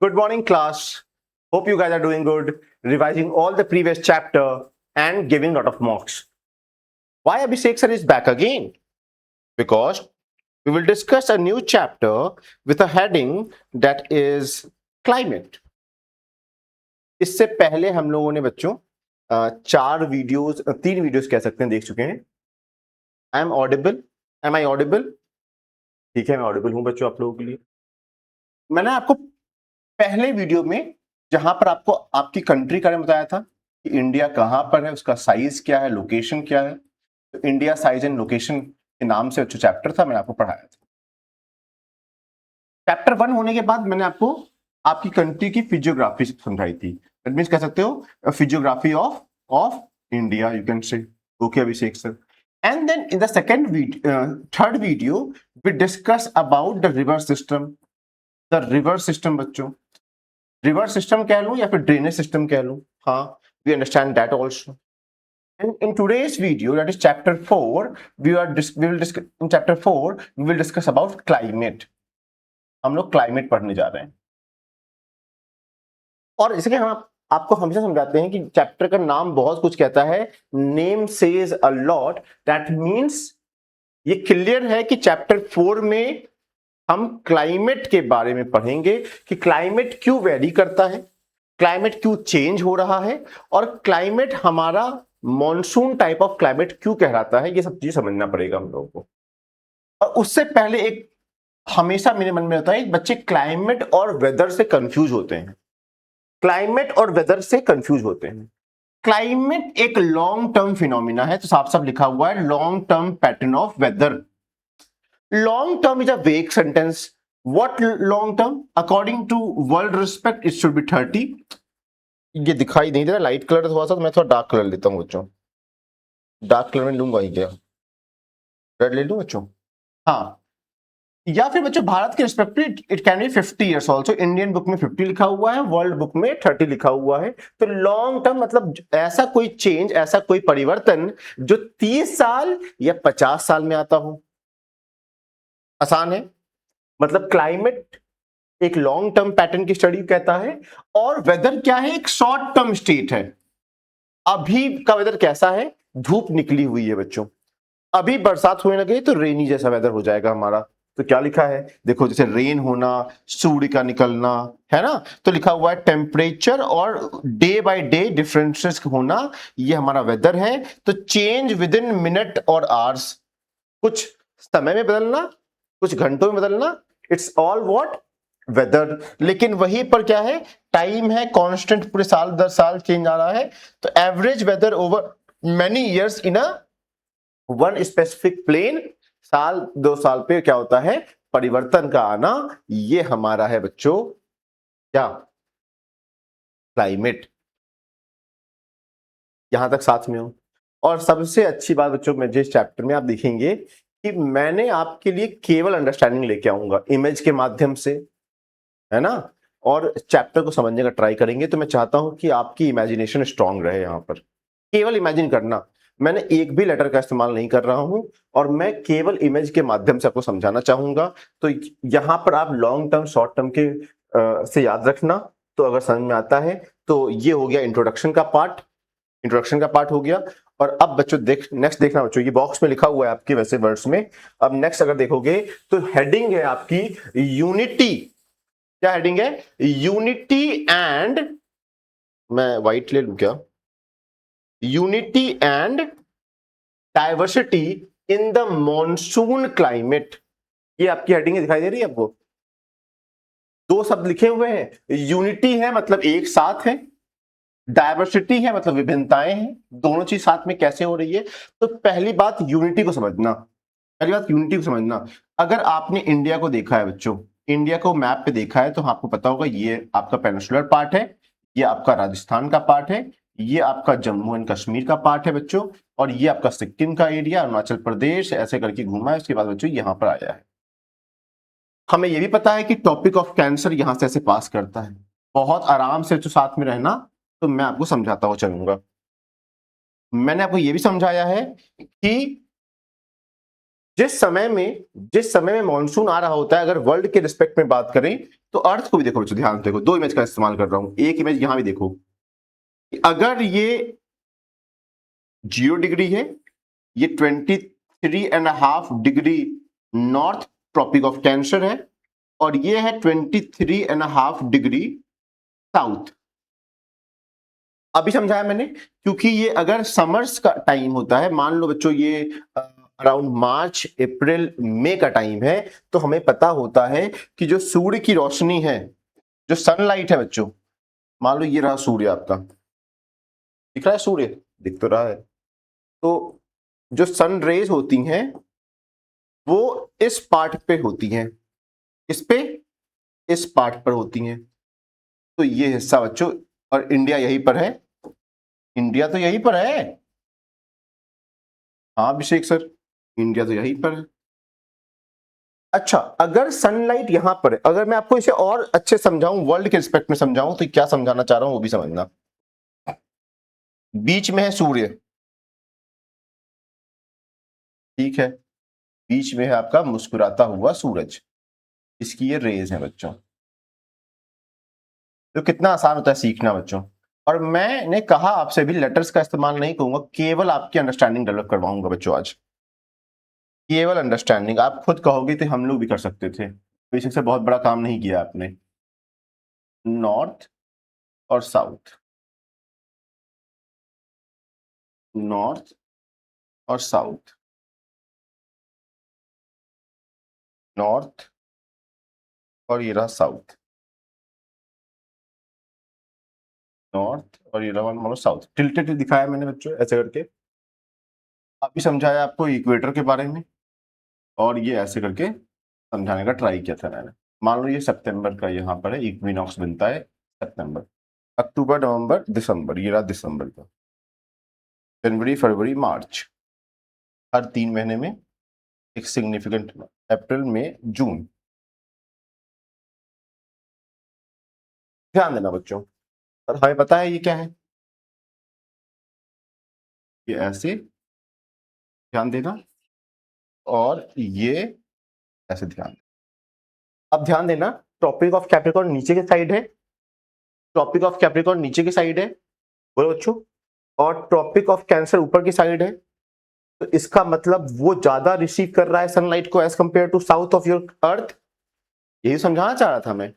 Good morning, class. Hope you guys are doing good, revising all the previous chapter and giving a lot of marks. Why Abhishek sir is back again? Because we will discuss a new chapter with a heading that is climate. इससे पहले हम लोगों ने बच्चों तीन videos कह सकते हैं देख चुके हैं. I am audible? Am I audible? ठीक है, मैं ऑडिबल हूं बच्चों आप लोगों के लिए. मैंने आपको पहले वीडियो में जहां पर आपको आपकी कंट्री का नाम बताया था कि इंडिया कहां पर है, उसका साइज क्या है, लोकेशन क्या है. तो इंडिया साइज एंड लोकेशन के नाम से जो चैप्टर था मैंने आपको पढ़ाया था. चैप्टर 1 होने के बाद मैंने आपको आपकी कंट्री की फिजियोग्राफी समझाई थी. दैट मींस कह सकते हो physiography of India, you can say. Okay Abhishek sir. And then in the third video we discuss about the river system. The river system बच्चों, रिवर सिस्टम कह लूं या फिर ड्रेनेज सिस्टम कह लूं. हाँ, we understand that also. And in today's video, that is chapter 4, we will discuss about climate. हम लोग क्लाइमेट पढ़ने जा रहे हैं. और इसलिए हम आपको हमेशा समझाते हैं कि चैप्टर का नाम बहुत कुछ कहता है. Name says a lot. That means ये क्लियर है कि चैप्टर 4 में हम क्लाइमेट के बारे में पढ़ेंगे कि क्लाइमेट क्यों वेरी करता है, क्लाइमेट क्यों चेंज हो रहा है, और क्लाइमेट हमारा मॉनसून टाइप ऑफ क्लाइमेट क्यों कहलाता है. ये सब चीज समझना पड़ेगा हम लोगों को. और उससे पहले एक हमेशा मेरे मन में होता है, बच्चे क्लाइमेट और वेदर से कंफ्यूज होते हैं. क्लाइमेट और वेदर से कंफ्यूज होते हैं. क्लाइमेट एक लॉन्ग टर्म फिनोमिना है, तो साफ साफ लिखा हुआ है long term pattern of weather. Long term is a vague sentence. What long term? According to world respect, it should be 30. ये दिखाई नहीं दे रहा लाइट कलर थोड़ा सा, तो मैं थोड़ा डार्क कलर लेता हूँ बच्चों. डार्क कलर में लूंगा ही क्या, रेड ले लूं बच्चों. हाँ, या फिर बच्चों भारत के respect it can be 50 years also. Indian book में 50 लिखा हुआ है, वर्ल्ड बुक में 30 लिखा हुआ है. तो लॉन्ग टर्म मतलब ऐसा कोई चेंज, ऐसा कोई परिवर्तन जो 30 साल या 50 साल में आता हो. आसान है. मतलब क्लाइमेट एक लॉन्ग टर्म पैटर्न की स्टडी कहता है, और वेदर क्या है, एक शॉर्ट टर्म स्टेट है. अभी का वेदर कैसा है, धूप निकली हुई है बच्चों, अभी बरसात होने लगे तो रेनी जैसा वेदर हो जाएगा हमारा. तो क्या लिखा है देखो, जैसे रेन होना, सूर्य का निकलना, है ना. तो लिखा हुआ है टेम्परेचर और डे बाय डे डिफरेंसेस होना, ये हमारा वेदर है. तो चेंज विद इन मिनट और आवर्स, कुछ समय में बदलना, कुछ घंटों में बदलना, इट्स ऑल व्हाट वेदर. लेकिन वहीं पर क्या है, टाइम है कांस्टेंट, पूरे साल दर साल चेंज आ रहा है. तो average weather over many years in a one specific plain, साल 2 साल पे क्या होता है, परिवर्तन का आना, ये हमारा है बच्चों क्या, क्लाइमेट. यहां तक साथ में हो. और सबसे अच्छी बात बच्चों, में जिस चैप्टर में आप देखेंगे कि मैंने आपके लिए केवल अंडरस्टैंडिंग लेके आऊंगा इमेज के माध्यम से, है ना. और चैप्टर को समझने का ट्राई करेंगे. तो मैं चाहता हूं कि आपकी इमेजिनेशन स्ट्रांग रहे. यहां पर केवल इमेजिन करना, मैंने एक भी लेटर का इस्तेमाल नहीं कर रहा हूं, और मैं केवल इमेज के माध्यम से आपको समझाना चाहूंगा. तो यहां पर आप लॉन्ग टर्म शॉर्ट टर्म के से याद रखना. तो अगर समझ में आता है तो ये हो गया इंट्रोडक्शन का पार्ट हो गया. और अब बच्चों नेक्स्ट देखना बच्चों, ये बॉक्स में लिखा हुआ है आपके वैसे वर्ड्स में. अब नेक्स्ट अगर देखोगे तो हेडिंग है आपकी यूनिटी. क्या हेडिंग है, यूनिटी एंड, मैं व्हाइट ले लूं क्या, unity and diversity in the monsoon climate. ये आपकी हेडिंग दिखाई दे रही है आपको. 2 शब्द लिखे हुए हैं. यूनिटी है मतलब एक साथ है, डायवर्सिटी है मतलब विभिन्नताएं हैं. दोनों चीज साथ में कैसे हो रही है. तो पहली बात यूनिटी को समझना. अगर आपने इंडिया को देखा है बच्चों, इंडिया को मैप पे देखा है, तो आपको पता होगा ये आपका पेनिनसुलर पार्ट है, ये आपका राजस्थान का पार्ट है, ये आपका जम्मू एंड कश्मीर का पार्ट है बच्चों, और ये आपका सिक्किम का एरिया, अरुणाचल प्रदेश, ऐसे करके घूमा है. उसके बाद बच्चों यहां पर आया है. हमें यह भी पता है कि टॉपिक ऑफ कैंसर यहां से ऐसे पास करता है. बहुत आराम से जो साथ में रहना, तो मैं आपको समझाता हुआ चलूंगा. मैंने आपको यह भी समझाया है कि जिस समय में मॉनसून आ रहा होता है, अगर वर्ल्ड के रिस्पेक्ट में बात करें तो अर्थ को भी देखो बच्चों, ध्यान से देखो, दो इमेज का इस्तेमाल कर रहा हूं, एक इमेज यहां भी देखो, अगर ये 0 डिग्री है, ये 23.5 degree north tropic of cancer है, और ये है 23.5 डिग्री साउथ। अभी समझाया मैंने, क्योंकि ये अगर समर्स का टाइम होता है, मान लो बच्चों ये अराउंड मार्च अप्रैल मई का टाइम है, तो हमें पता होता है कि जो सूर्य की रोशनी है, जो सनलाइट है बच्चों, मान लो ये रहा सूर्य आपका, दिख रहा है सूर्य, दिख तो रहा है, तो जो सन रेज होती हैं वो इस पार्ट पे होती हैं, इस पे, इस पार्ट पर होती हैं, तो ये हिस्सा बच्चों, और इंडिया यहीं पर है, इंडिया तो यहीं पर है, हाँ अभिषेक सर, इंडिया तो यहीं पर है। अच्छा, अगर सनलाइट यहां पर है, अगर मैं आपको इसे और अच्छे समझाऊं, वर्ल्ड के रिस्पेक्ट में समझाऊं, तो क्या समझाना चाह रहा हूं वो भी समझना। बीच में है सूर्य, ठीक है, बीच में है आपका मुस्कुराता हुआ सूरज, इसकी ये रेज है बच्चों। तो कितना आसान होता है सीखना बच्चों। और मैंने कहा आपसे भी लेटर्स का इस्तेमाल नहीं करूंगा, केवल आपकी अंडरस्टैंडिंग डेवलप करवाऊंगा बच्चों आज, केवल अंडरस्टैंडिंग। आप खुद कहोगे तो हम लोग भी कर सकते थे, बेसिक से बहुत बड़ा काम नहीं किया आपने। नॉर्थ और साउथ, नॉर्थ और साउथ, नॉर्थ और ये रहा साउथ, नॉर्थ और ये रहा मान लो साउथ, टिल्टेड दिखाया मैंने बच्चों ऐसे करके। अभी समझाया आपको इक्वेटर के बारे में, और ये ऐसे करके समझाने का ट्राई किया था मैंने। मान लो ये सितंबर का यहाँ पर है, इक्विनॉक्स बनता है सितंबर, अक्टूबर नवंबर दिसंबर, ये रहा दिसंबर का, जनवरी फरवरी मार्च, हर 3 महीने में एक सिग्निफिकेंट, अप्रैल मई जून। ध्यान देना बच्चों, और हमें पता है ये क्या है, ये ऐसे ध्यान देना, और ये ऐसे ध्यान। अब ध्यान देना, ट्रॉपिक ऑफ कैप्रिकॉर्न नीचे की साइड है, ट्रॉपिक ऑफ कैप्रिकॉर्न नीचे की साइड है, बोलो बच्चों, और ट्रॉपिक ऑफ कैंसर ऊपर की साइड है। तो इसका मतलब वो ज्यादा रिसीव कर रहा है सनलाइट को as compare to south of your earth. यही समझाना चाह रहा था मैं,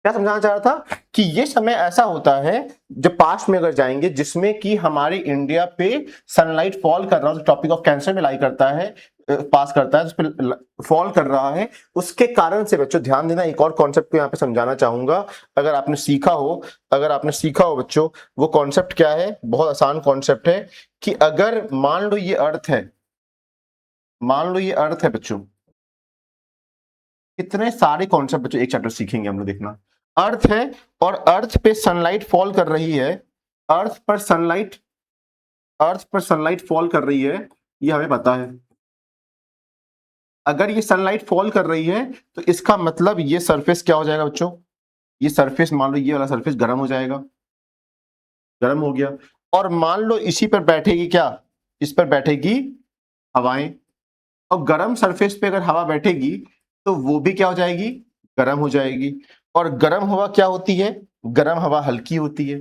क्या समझाना चाह रहा था कि ये समय ऐसा होता है जब पास्ट में अगर जाएंगे, जिसमें कि हमारे इंडिया पे सनलाइट फॉल कर रहा है, टॉपिक ऑफ कैंसर में लाई करता है, पास करता है, उस पर फॉल कर रहा है, उसके कारण से बच्चों ध्यान देना, एक और कॉन्सेप्ट को यहाँ पे समझाना चाहूंगा। अगर आपने सीखा हो बच्चों, वो कॉन्सेप्ट क्या है, बहुत आसान कॉन्सेप्ट है, कि अगर मान लो ये अर्थ है, मान लो ये अर्थ है बच्चों, कितने सारे कॉन्सेप्ट बच्चों एक चैप्टर सीखेंगे हम लोग, देखना। अर्थ है और अर्थ पे सनलाइट फॉल कर रही है, अर्थ पर सनलाइट, अर्थ पर सनलाइट फॉल कर रही है, ये हमें पता है। अगर ये सनलाइट फॉल कर रही है तो इसका मतलब ये सरफेस क्या हो जाएगा बच्चों, ये सरफेस, मान लो ये वाला सरफेस गर्म हो जाएगा, गर्म हो गया, और मान लो इसी पर बैठेगी क्या, इस पर बैठेगी हवाएं, और गर्म सरफेस पे अगर हवा बैठेगी तो वो भी क्या हो जाएगी, गर्म हो जाएगी। और गर्म हवा क्या होती है, गर्म हवा हल्की होती है,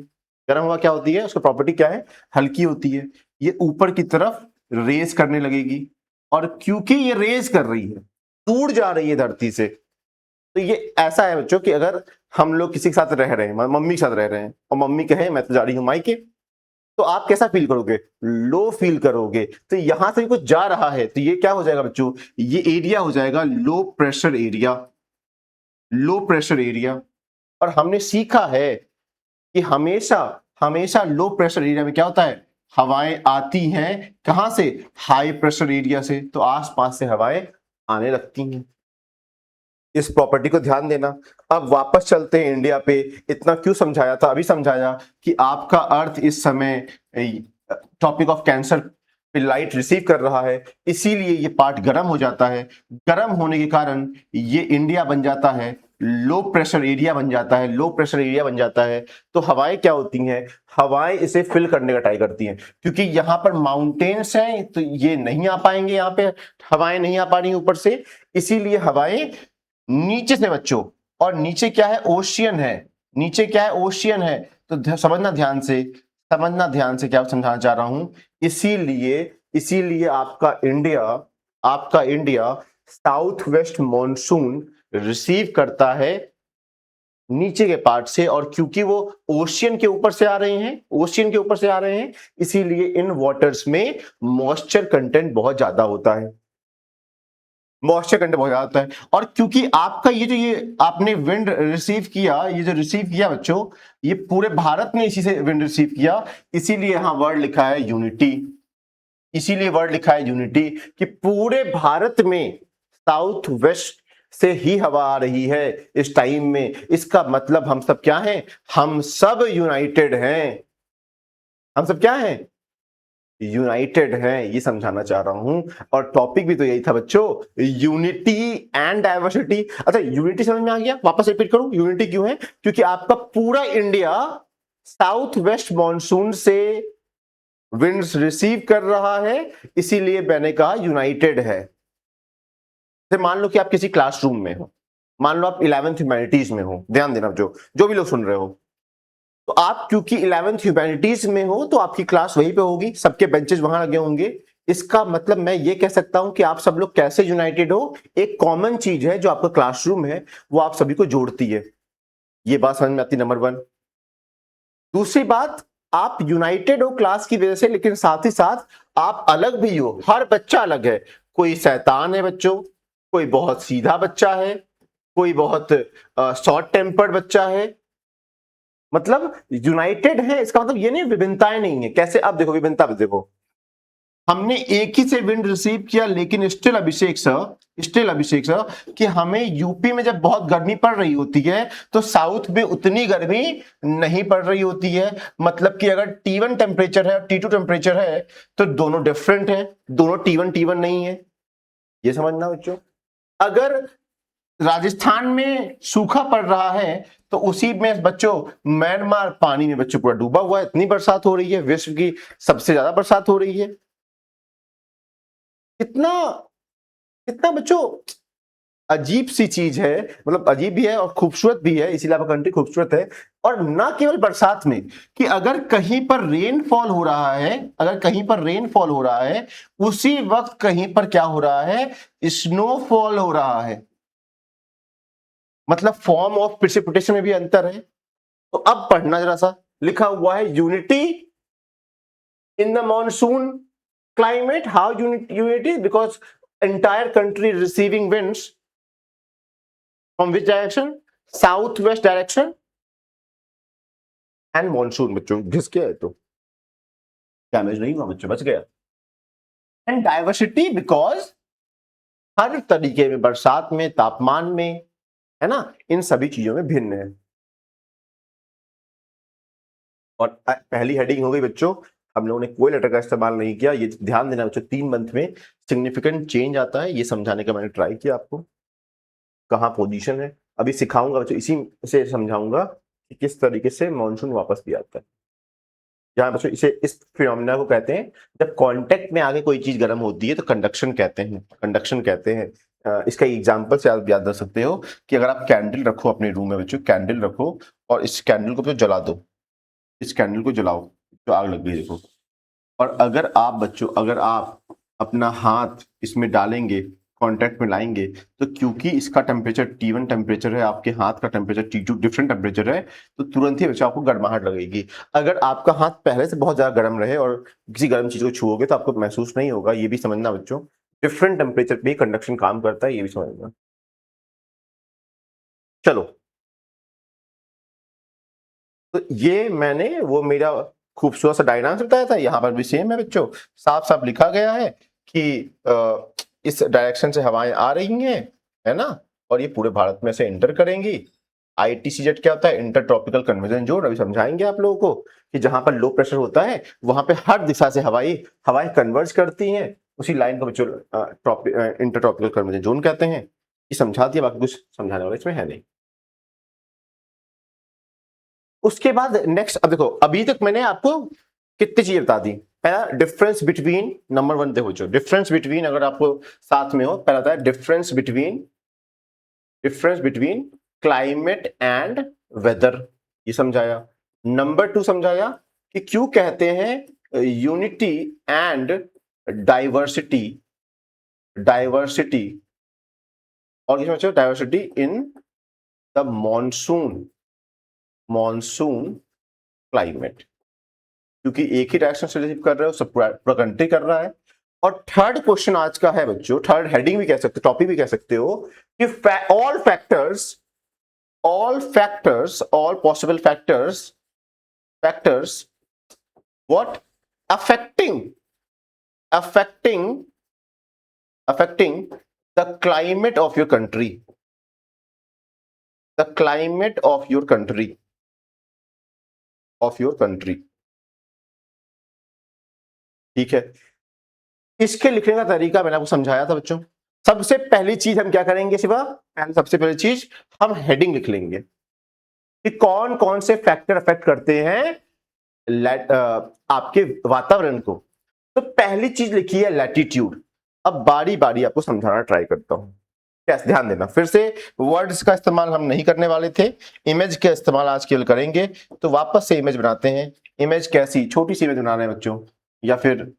गर्म हवा क्या होती है, उसका प्रॉपर्टी क्या है, हल्की होती है, ये ऊपर की तरफ रेज करने लगेगी, और क्योंकि ये रेज कर रही है, दूर जा रही है धरती से, तो ये ऐसा है बच्चों कि अगर हम लोग किसी के साथ रह रहे हैं, मम्मी के साथ रह रहे हैं, और मम्मी कहे मैं तो जा रही हूं मायके, तो आप कैसा फील करोगे, लो फील करोगे। तो यहां से कुछ जा रहा है, तो ये क्या हो जाएगा बच्चों, ये एरिया हो जाएगा low pressure area, low pressure area. और हमने सीखा है कि हमेशा हमेशा लो प्रेशर एरिया में क्या होता है, हवाएं आती हैं कहां से, हाई प्रेशर एरिया से, तो आसपास से हवाएं आने लगती हैं। इस प्रॉपर्टी को ध्यान देना। अब वापस चलते हैं इंडिया पे, इतना क्यों समझाया था, अभी समझाया कि आपका अर्थ इस समय टॉपिक ऑफ कैंसर पे लाइट रिसीव कर रहा है, इसीलिए ये पार्ट गर्म हो जाता है, गर्म होने के कारण ये इंडिया बन जाता है, लो प्रेशर एरिया बन जाता है, लो प्रेशर एरिया बन जाता है, तो हवाएं क्या होती हैं, हवाएं इसे फिल करने का ट्राई करती हैं। क्योंकि यहाँ पर माउंटेन्स हैं तो ये नहीं आ पाएंगे, यहाँ पे हवाएं नहीं आ पा रही ऊपर से, इसीलिए हवाएं नीचे से बच्चों, और नीचे क्या है, ओशियन है, नीचे क्या है, ओशियन है। तो समझना ध्यान से, समझना ध्यान से क्या समझाना चाह रहा हूं। इसीलिए इसीलिए आपका India south west monsoon receive करता है नीचे के पार्ट से, और क्योंकि वो ओशियन के ऊपर से आ रहे हैं, ओशियन के ऊपर से आ रहे हैं, इसीलिए इन वाटर्स में मॉइस्चर कंटेंट बहुत ज्यादा होता है, मॉइस्चर कंटेंट बहुत ज्यादा होता है। और क्योंकि आपका ये आपने विंड रिसीव किया, ये जो रिसीव किया बच्चों, ये पूरे भारत ने इसी से विंड रिसीव किया, इसीलिए यहां वर्ड लिखा है यूनिटी, इसीलिए वर्ड लिखा है यूनिटी, कि पूरे भारत में साउथ वेस्ट से ही हवा आ रही है इस टाइम में। इसका मतलब हम सब क्या हैं, हम सब यूनाइटेड हैं, हम सब क्या हैं, यूनाइटेड हैं, ये समझाना चाह रहा हूं। और टॉपिक भी तो यही था बच्चों, यूनिटी एंड डाइवर्सिटी। अच्छा, यूनिटी समझ में आ गया, वापस रिपीट करूं, यूनिटी क्यों है, क्योंकि आपका पूरा इंडिया साउथ वेस्ट मॉनसून से विंड्स रिसीव कर रहा है, इसीलिए मैंने कहा यूनाइटेड है। फिर मान लो कि आप किसी क्लासरूम में हो, मान लो आप 11th ह्यूमैनिटीज में हो, ध्यान देना जो भी लोग सुन रहे हो, तो आप क्योंकि 11th ह्यूमैनिटीज में हो तो आपकी क्लास वहीं पे होगी, सबके बेंचेस वहां लगे होंगे। इसका मतलब मैं ये कह सकता हूं कि आप सब लोग कैसे यूनाइटेड हो, एक कॉमन चीज है जो आपका क्लासरूम है, वो आप सभी को जोड़ती है। ये बात समझ में आती, नंबर 1। दूसरी बात, आप यूनाइटेड हो क्लास की वजह से, लेकिन साथ ही साथ आप अलग भी हो, हर बच्चा अलग है। कोई शैतान है बच्चों, कोई बहुत सीधा बच्चा है, कोई बहुत शॉर्ट टेम्पर्ड बच्चा है। मतलब यूनाइटेड है इसका मतलब ये नहीं विभिन्नताएं नहीं है। कैसे, अब देखो विभिन्नता देखो, हमने एक ही से विंड रिसीव किया, लेकिन स्टिल अभिषेक सर कि हमें यूपी में जब बहुत गर्मी पड़ रही होती है तो साउथ में उतनी गर्मी नहीं पड़ रही होती है। मतलब कि अगर T1 टेम्परेचर है और T2 टेम्परेचर है तो दोनों डिफरेंट है, दोनों T1 नहीं है, ये समझना बच्चों। अगर राजस्थान में सूखा पड़ रहा है तो उसी में बच्चों म्यांमार पानी में बच्चों पूरा डूबा हुआ है, इतनी बरसात हो रही है, विश्व की सबसे ज्यादा बरसात हो रही है। कितना कितना बच्चों अजीब सी चीज है, मतलब अजीब भी है और खूबसूरत भी है, इसीलिए आपका कंट्री खूबसूरत है। और ना केवल बरसात में, कि अगर कहीं पर रेनफॉल हो रहा है, अगर कहीं पर रेनफॉल हो रहा है, उसी वक्त कहीं पर क्या हो रहा है, स्नोफॉल हो रहा है। मतलब फॉर्म ऑफ प्रेसिपिटेशन में भी अंतर है। तो अब पढ़ना जरा सा, लिखा हुआ है unity in the monsoon climate. How unity, because entire country receiving winds from which direction, south west direction and monsoon. बच्चों घिस गया है तो डैमेज नहीं हुआ बच्चों, बच गया। एंड डाइवर्सिटी बिकॉज हर तरीके में, बरसात में, तापमान में, है ना, इन सभी चीजों में भिन्न है। और पहली हेडिंग हो गई बच्चों, हम लोगों ने कोई लेटर का इस्तेमाल नहीं किया, ये ध्यान देना बच्चों। 3 मंथ में सिग्निफिकेंट चेंज आता है, ये समझाने का मैंने ट्राई किया आपको, कहाँ पोजीशन है। अभी सिखाऊंगा बच्चों, इसी से समझाऊंगा कि किस तरीके से मॉनसून वापस भी आता है। जहां बच्चों इस फिनोमेना को कहते हैं, जब कांटेक्ट में आगे कोई चीज गर्म होती है तो कंडक्शन कहते हैं, कंडक्शन कहते हैं। इसका एग्जांपल से आप याद रख सकते हो कि अगर आप कैंडल रखो अपने रूम में बच्चों, कैंडल रखो और इस कैंडल को जला दो, इस कैंडल को जलाओ तो आग लग गई देखो। और अगर आप बच्चों, अगर आप अपना हाथ इसमें डालेंगे, कांटेक्ट में लाएंगे, तो क्योंकि इसका टेम्परेचर T1 टेम्परेचर है, आपके हाथ का टेम्परेचर T2 डिफरेंट टेम्परेचर है, तो तुरंत ही बच्चों आपको गर्माहट लगेगी। अगर आपका हाथ पहले से बहुत ज्यादा गर्म रहे और किसी गर्म चीज को छुओगे तो आपको महसूस नहीं होगा, ये भी समझना बच्चों। डिफरेंट टेम्परेचर पे कंडक्शन काम करता है, ये भी समझना। चलो, तो ये मैंने वो मेरा खूबसूरत सा डायग्राम बताया था, यहाँ पर भी सेम है बच्चों, साफ साफ लिखा गया है कि इस डायरेक्शन से हवाएं आ रही हैं, है ना, और ये पूरे भारत में से एंटर करेंगी। ITCZ क्या होता है, इंटर ट्रॉपिकल कन्वर्जेंस जोन, अभी समझाएंगे आप लोगों को कि जहां पर लो प्रेशर होता है वहां पे हर दिशा से हवाएं कन्वर्ज करती हैं, उसी लाइन को बच्चों इंटर ट्रॉपिकल कन्वर्जेंस जोन कहते हैं। ये समझा दिया, बाकी कुछ समझाने वाला इसमें है नहीं। उसके बाद नेक्स्ट, अब देखो अभी तक मैंने आपको कितनी चीजें बता दी। पहला डिफरेंस बिटवीन, नंबर 1 देखो, जो डिफरेंस बिटवीन, अगर आपको साथ में हो, पहला था difference between climate and weather, ये समझाया। नंबर 2 समझाया कि क्यों कहते हैं यूनिटी एंड डाइवर्सिटी, और ये समझो diversity in the monsoon climate, क्योंकि एक ही डायरेक्शन से रिसीव कर रहे हो, सब पूरा कंट्री कर रहा है। और थर्ड क्वेश्चन आज का है बच्चों, थर्ड हेडिंग भी कह सकते हो, टॉपिक भी कह सकते हो, कि all possible factors what affecting the climate of your country, ठीक है। इसके लिखने का तरीका मैंने आपको समझाया था बच्चों। सबसे पहली चीज हम क्या करेंगे शिवा, सबसे पहली चीज हम हेडिंग लिख लेंगे कि कौन कौन से फैक्टर अफेक्ट करते हैं आपके वातावरण को। तो पहली चीज लिखी है लैटिट्यूड। अब बारी बारी आपको समझाना ट्राई करता हूं, कैसे, ध्यान देना। फिर से वर्ड्स का इस्तेमाल हम नहीं करने वाले थे, इमेज का इस्तेमाल आज केवल करेंगे। तो वापस से इमेज बनाते हैं। इमेज कैसी, छोटी सी इमेज बना रहे हैं बच्चों, या फिर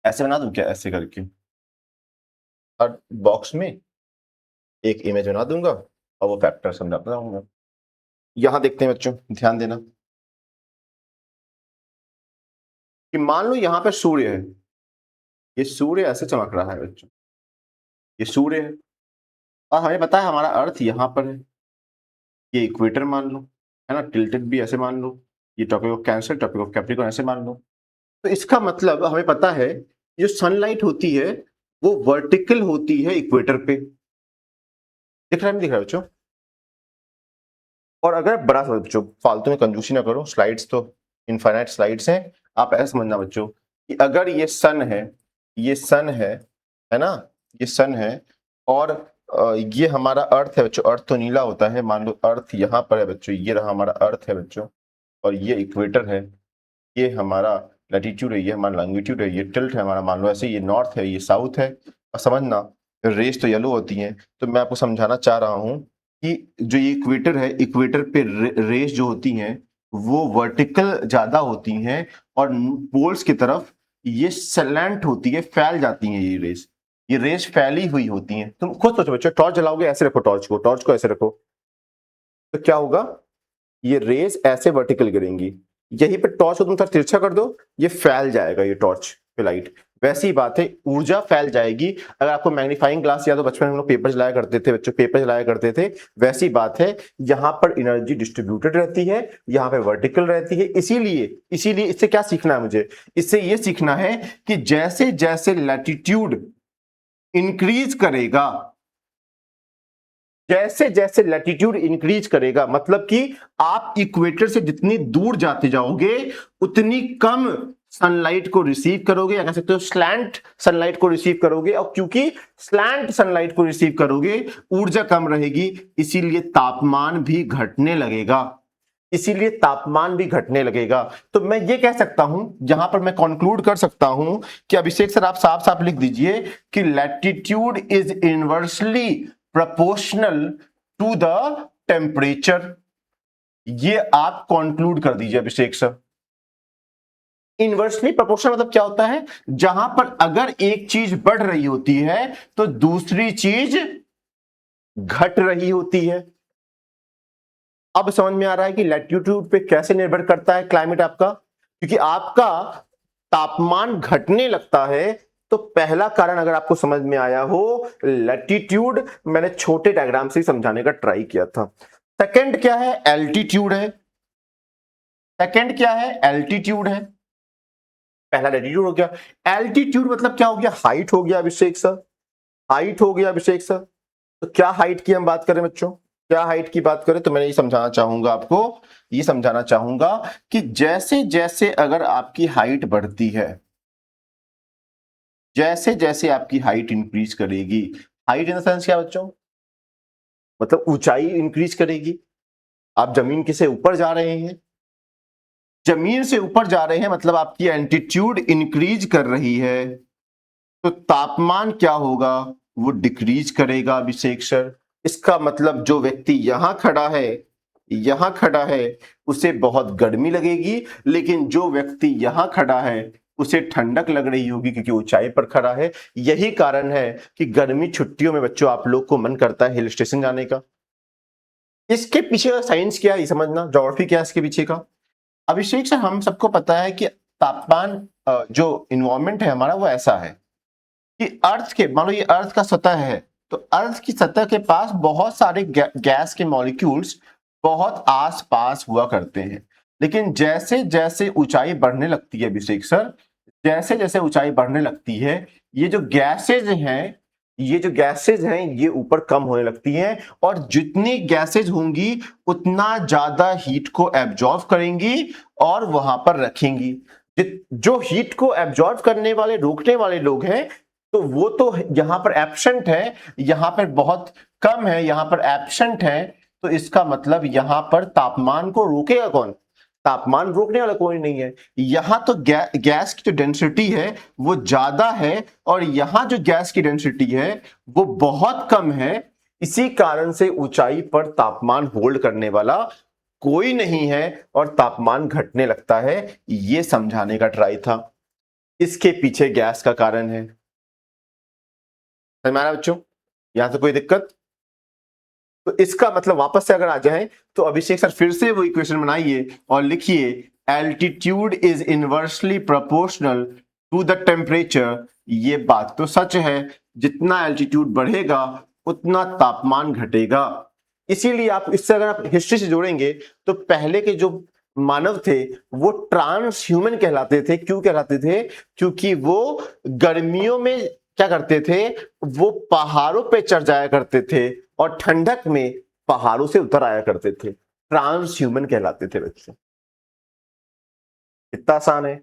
ऐसे बना दूं क्या, ऐसे करके हर बॉक्स में एक इमेज बना दूंगा और वो फैक्टर समझाता रहूंगा। यहां देखते हैं बच्चों, ध्यान देना कि मान लो यहां पर सूर्य है, ये सूर्य ऐसे चमक रहा है बच्चों, ये सूर्य है, और हमें पता है हमारा अर्थ यहां पर है, ये इक्वेटर मान लो, है ना, टिल्टेड भी ऐसे मान लो, ये topic of cancer, topic of Capricorn ऐसे मान लो। तो इसका मतलब हमें पता है जो सनलाइट होती है वो वर्टिकल होती है इक्वेटर पे, दिख रहा है, नहीं दिख रहा है बच्चों? और अगर बड़ा सा, बच्चों फालतू में कंजूसी ना करो, स्लाइड्स तो इनफाइनाइट स्लाइड्स हैं, आप ऐसा समझना बच्चों कि अगर ये सन है, है ना, ये सन है, और ये हमारा अर्थ है बच्चों। अर्थ तो नीला होता है, मान लो अर्थ यहाँ पर है बच्चों, ये रहा हमारा अर्थ है बच्चों, और ये इक्वेटर है, ये हमारा लैटिट्यूड है, ये हमारा लॉन्गिट्यूड है, ये टिल्ट है हमारा, मान लो ऐसे, ये नॉर्थ है, ये साउथ है। और समझना रेस तो येलो होती हैं, तो मैं आपको समझाना चाह रहा हूं कि जो ये इक्वेटर है, इक्वेटर पे रेस जो होती हैं वो वर्टिकल ज्यादा होती हैं, और पोल्स की तरफ ये सैलेंट होती है, फैल जाती हैं ये रेस फैली हुई होती हैं। तुम खुद सोचो बच्चों, टॉर्च जलाओगे, ऐसे रखो टॉर्च को ऐसे रखो, तो क्या होगा, ये रेस ऐसे वर्टिकल गिरेंगी। यहीं पे टॉर्च को तुम थोड़ा तिरछा कर दो, ये फैल जाएगा, ये टॉर्च पे लाइट। वैसी ही बात है, ऊर्जा फैल जाएगी। अगर आपको मैग्नीफाइंग ग्लास याद हो, बचपन में हम लोग पेपर जलाया करते थे बच्चों, पेपर जलाया करते थे, वैसी बात है। यहां पर एनर्जी डिस्ट्रीब्यूटेड रहती है, यहां पे वर्टिकल रहती है। इसीलिए इससे क्या सीखना है मुझे, इससे ये सीखना है कि जैसे जैसे लैटिट्यूड इंक्रीज करेगा, जैसे जैसे लैटिट्यूड इंक्रीज करेगा, मतलब कि आप इक्वेटर से जितनी दूर जाते जाओगे उतनी कम सनलाइट को रिसीव करोगे, या कह सकते हो स्लैंट सनलाइट को रिसीव करोगे। और क्योंकि स्लैंट सनलाइट को रिसीव करोगे, ऊर्जा कम रहेगी, इसीलिए तापमान भी घटने लगेगा। तो मैं ये कह सकता हूं, यहां पर मैं कंक्लूड कर सकता हूं कि अभिषेक सर आप साफ साफ लिख दीजिए कि latitude is inversely proportional to the temperature. ये आप कंक्लूड कर दीजिए अभिषेक सर। इनवर्सली प्रोपोर्शनल मतलब क्या होता है, जहां पर अगर एक चीज बढ़ रही होती है तो दूसरी चीज घट रही होती है। अब समझ में आ रहा है कि लैटिट्यूड पे कैसे निर्भर करता है क्लाइमेट आपका, क्योंकि आपका तापमान घटने लगता है। तो पहला कारण अगर आपको समझ में आया हो, लैटिट्यूड, मैंने छोटे डायग्राम से समझाने का ट्राई किया था। सेकंड क्या है, एल्टीट्यूड है। पहला लैटिट्यूड हो गया, एल्टीट्यूड मतलब क्या हो गया, हाइट हो गया अभिषेक सर। तो क्या हाइट की हम बात करें बच्चों, क्या हाइट की बात करें, तो मैं ये समझाना चाहूंगा आपको, ये समझाना चाहूंगा कि जैसे जैसे अगर आपकी हाइट बढ़ती है, जैसे जैसे आपकी हाइट इंक्रीज करेगी, हाइट इन द सेंस क्या बच्चों, मतलब ऊंचाई इंक्रीज करेगी, आप जमीन के से ऊपर जा रहे हैं, जमीन से ऊपर जा रहे हैं मतलब आपकी एल्टीट्यूड इंक्रीज कर रही है, तो तापमान क्या होगा, वो डिक्रीज करेगा अभिषेक सर। इसका मतलब जो व्यक्ति यहां खड़ा है, यहां खड़ा है, उसे बहुत गर्मी लगेगी, लेकिन जो व्यक्ति यहां खड़ा है उसे ठंडक लग रही होगी क्योंकि ऊंचाई पर खड़ा है। यही कारण है कि गर्मी छुट्टियों में बच्चों आप लोग को मन करता है हिल स्टेशन जाने का। इसके पीछे का साइंस क्या है ये समझना, ज्योग्राफी क्या है इसके पीछे का। अभिषेक सर हम सबको पता है कि तापमान जो इन्वायरमेंट है हमारा वो ऐसा है कि अर्थ के, मान लो ये अर्थ का सतह है, तो अर्थ की सतह के पास बहुत सारे गैस के मॉलिक्यूल्स बहुत आस पास हुआ करते हैं। लेकिन जैसे जैसे ऊंचाई बढ़ने लगती है अभिषेक सर, जैसे जैसे ऊंचाई बढ़ने लगती है, ये जो गैसेज हैं, ये जो गैसेज हैं ये ऊपर कम होने लगती हैं, और जितनी गैसेज होंगी उतना ज्यादा हीट को एब्जॉर्ब करेंगी और वहां पर रखेंगी। जो हीट को एब्जॉर्ब करने वाले, रोकने वाले लोग हैं, तो वो तो यहां पर एब्सेंट है, यहां पर बहुत कम है, यहां पर एब्सेंट है। तो इसका मतलब यहां पर तापमान को रोकेगा कौन, तापमान रोकने वाला कोई नहीं है। यहां तो गैस की जो डेंसिटी है वो ज्यादा है, और यहां जो गैस की डेंसिटी है वो बहुत कम है। इसी कारण से ऊंचाई पर तापमान होल्ड करने वाला कोई नहीं है और तापमान घटने लगता है। ये समझाने का ट्राई था, इसके पीछे गैस का कारण है। समझ में आ रहा है बच्चों, यहां से कोई दिक्कत। तो इसका मतलब वापस से अगर आ जाए तो अभिषेक सर फिर से वो इक्वेशन बनाइए और लिखिए altitude is inversely proportional to the temperature. ये बात तो सच है, जितना एल्टीट्यूड बढ़ेगा उतना तापमान घटेगा। इसीलिए आप इससे अगर आप हिस्ट्री से जोड़ेंगे तो पहले के जो मानव थे वो ट्रांस ह्यूमन कहलाते थे। क्यों कहलाते थे, क्योंकि वो गर्मियों में क्या करते थे, वो पहाड़ों पे चढ़ जाया करते थे और ठंडक में पहाड़ों से उतर आया करते थे। ट्रांस ह्यूमन कहलाते थे बच्चे। इतना आसान है।